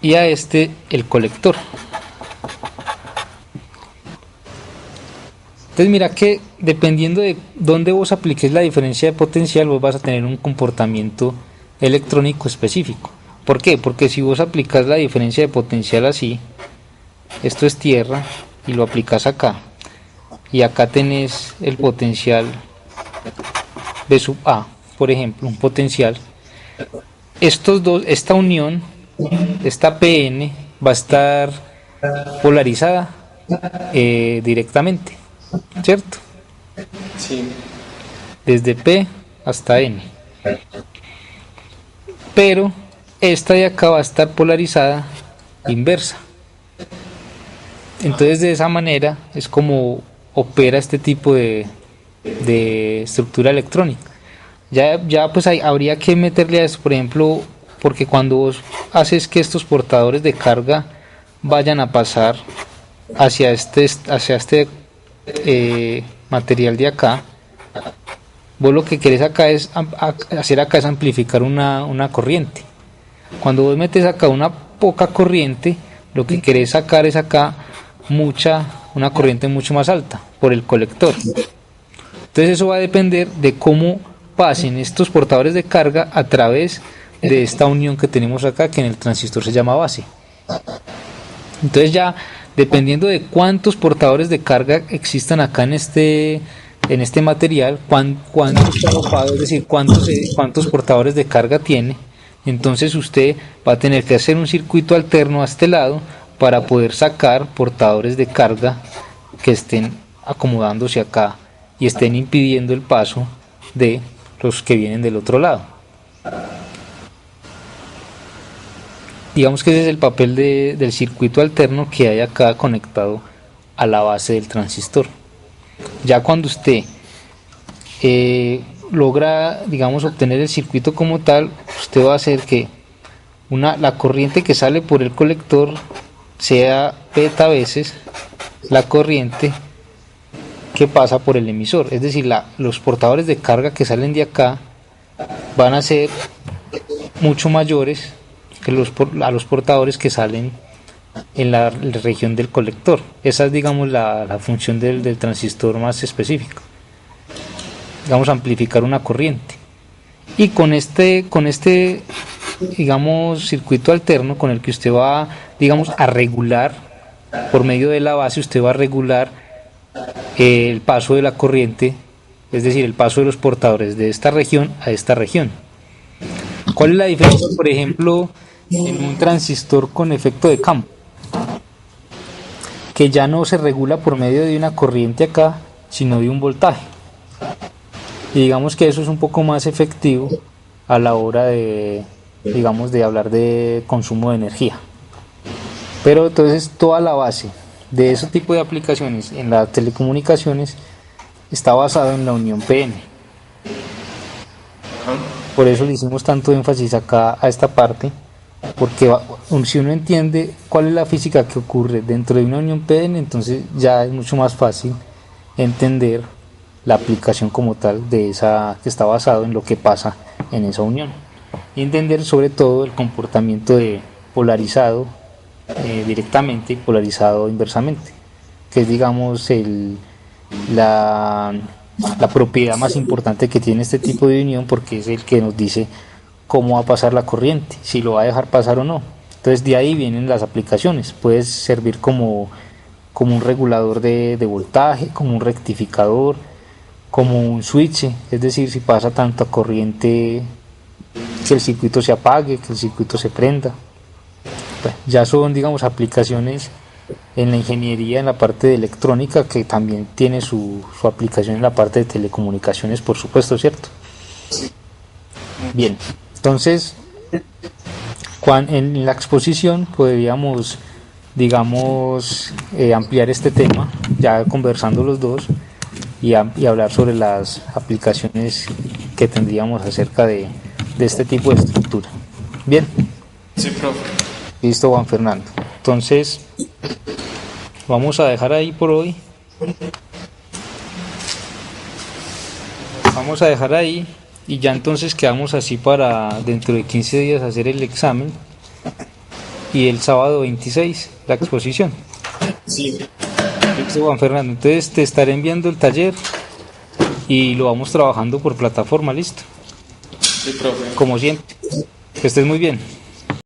y a este el colector. Entonces mira que dependiendo de dónde vos apliques la diferencia de potencial, vos vas a tener un comportamiento electrónico específico. ¿Por qué? Porque si vos aplicas la diferencia de potencial así, esto es tierra, y lo aplicas acá, y acá tenés el potencial B sub A, por ejemplo, un potencial, estos dos, esta unión, esta PN va a estar polarizada directamente, ¿cierto? Sí. Desde P hasta N. Pero esta de acá va a estar polarizada inversa. Entonces de esa manera es como opera este tipo de estructura electrónica. Ya pues habría que meterle a esto, por ejemplo, porque cuando vos haces que estos portadores de carga vayan a pasar hacia este material de acá, vos lo que querés acá es hacer acá es amplificar una corriente. Cuando vos metes acá una poca corriente, lo que querés sacar es acá una corriente mucho más alta por el colector. Entonces eso va a depender de cómo pasen estos portadores de carga a través de esta unión que tenemos acá, que en el transistor se llama base. Entonces ya dependiendo de cuántos portadores de carga existan acá en este material, cuánto está dopado, es decir, cuántos portadores de carga tiene, entonces usted va a tener que hacer un circuito alterno a este lado para poder sacar portadores de carga que estén acomodándose acá y estén impidiendo el paso de los que vienen del otro lado. Digamos que ese es el papel del circuito alterno que hay acá conectado a la base del transistor. Ya cuando usted logra, digamos, obtener el circuito como tal, usted va a hacer que la corriente que sale por el colector sea beta veces la corriente que pasa por el emisor. Es decir, los portadores de carga que salen de acá van a ser mucho mayores que a los portadores que salen en la región del colector. Esa es, digamos, la función del transistor más específica. Digamos, amplificar una corriente. Y con este digamos, circuito alterno con el que usted va, digamos, a regular, por medio de la base, usted va a regular el paso de la corriente, es decir, el paso de los portadores de esta región a esta región. ¿Cuál es la diferencia, por ejemplo, en un transistor con efecto de campo? Que ya no se regula por medio de una corriente acá, sino de un voltaje. Y digamos que eso es un poco más efectivo a la hora de hablar de consumo de energía. Pero entonces toda la base de ese tipo de aplicaciones en las telecomunicaciones está basada en la unión PN. Por eso le hicimos tanto énfasis acá a esta parte, porque si uno entiende cuál es la física que ocurre dentro de una unión PN, entonces ya es mucho más fácil entender la aplicación como tal de esa, que está basado en lo que pasa en esa unión, y entender sobre todo el comportamiento de polarizado directamente y polarizado inversamente, que es, digamos, la propiedad más importante que tiene este tipo de unión, porque es el que nos dice cómo va a pasar la corriente, si lo va a dejar pasar o no. Entonces de ahí vienen las aplicaciones. Puede servir como un regulador de voltaje, como un rectificador, como un switch, es decir, si pasa tanta corriente, que el circuito se apague, que el circuito se prenda. Ya son, digamos, aplicaciones en la ingeniería, en la parte de electrónica, que también tiene su aplicación en la parte de telecomunicaciones, por supuesto, ¿cierto? Bien, entonces en la exposición podríamos, digamos, ampliar este tema, ya conversando los dos, y hablar sobre las aplicaciones que tendríamos acerca de este tipo de estructura. Bien. Sí, profe. Listo, Juan Fernando. Entonces, vamos a dejar ahí por hoy. Vamos a dejar ahí y ya entonces quedamos así para dentro de 15 días hacer el examen y el sábado 26 la exposición. Sí. Listo, Juan Fernando, entonces te estaré enviando el taller y lo vamos trabajando por plataforma, listo, Sí, profe. como siempre. Que estés muy bien.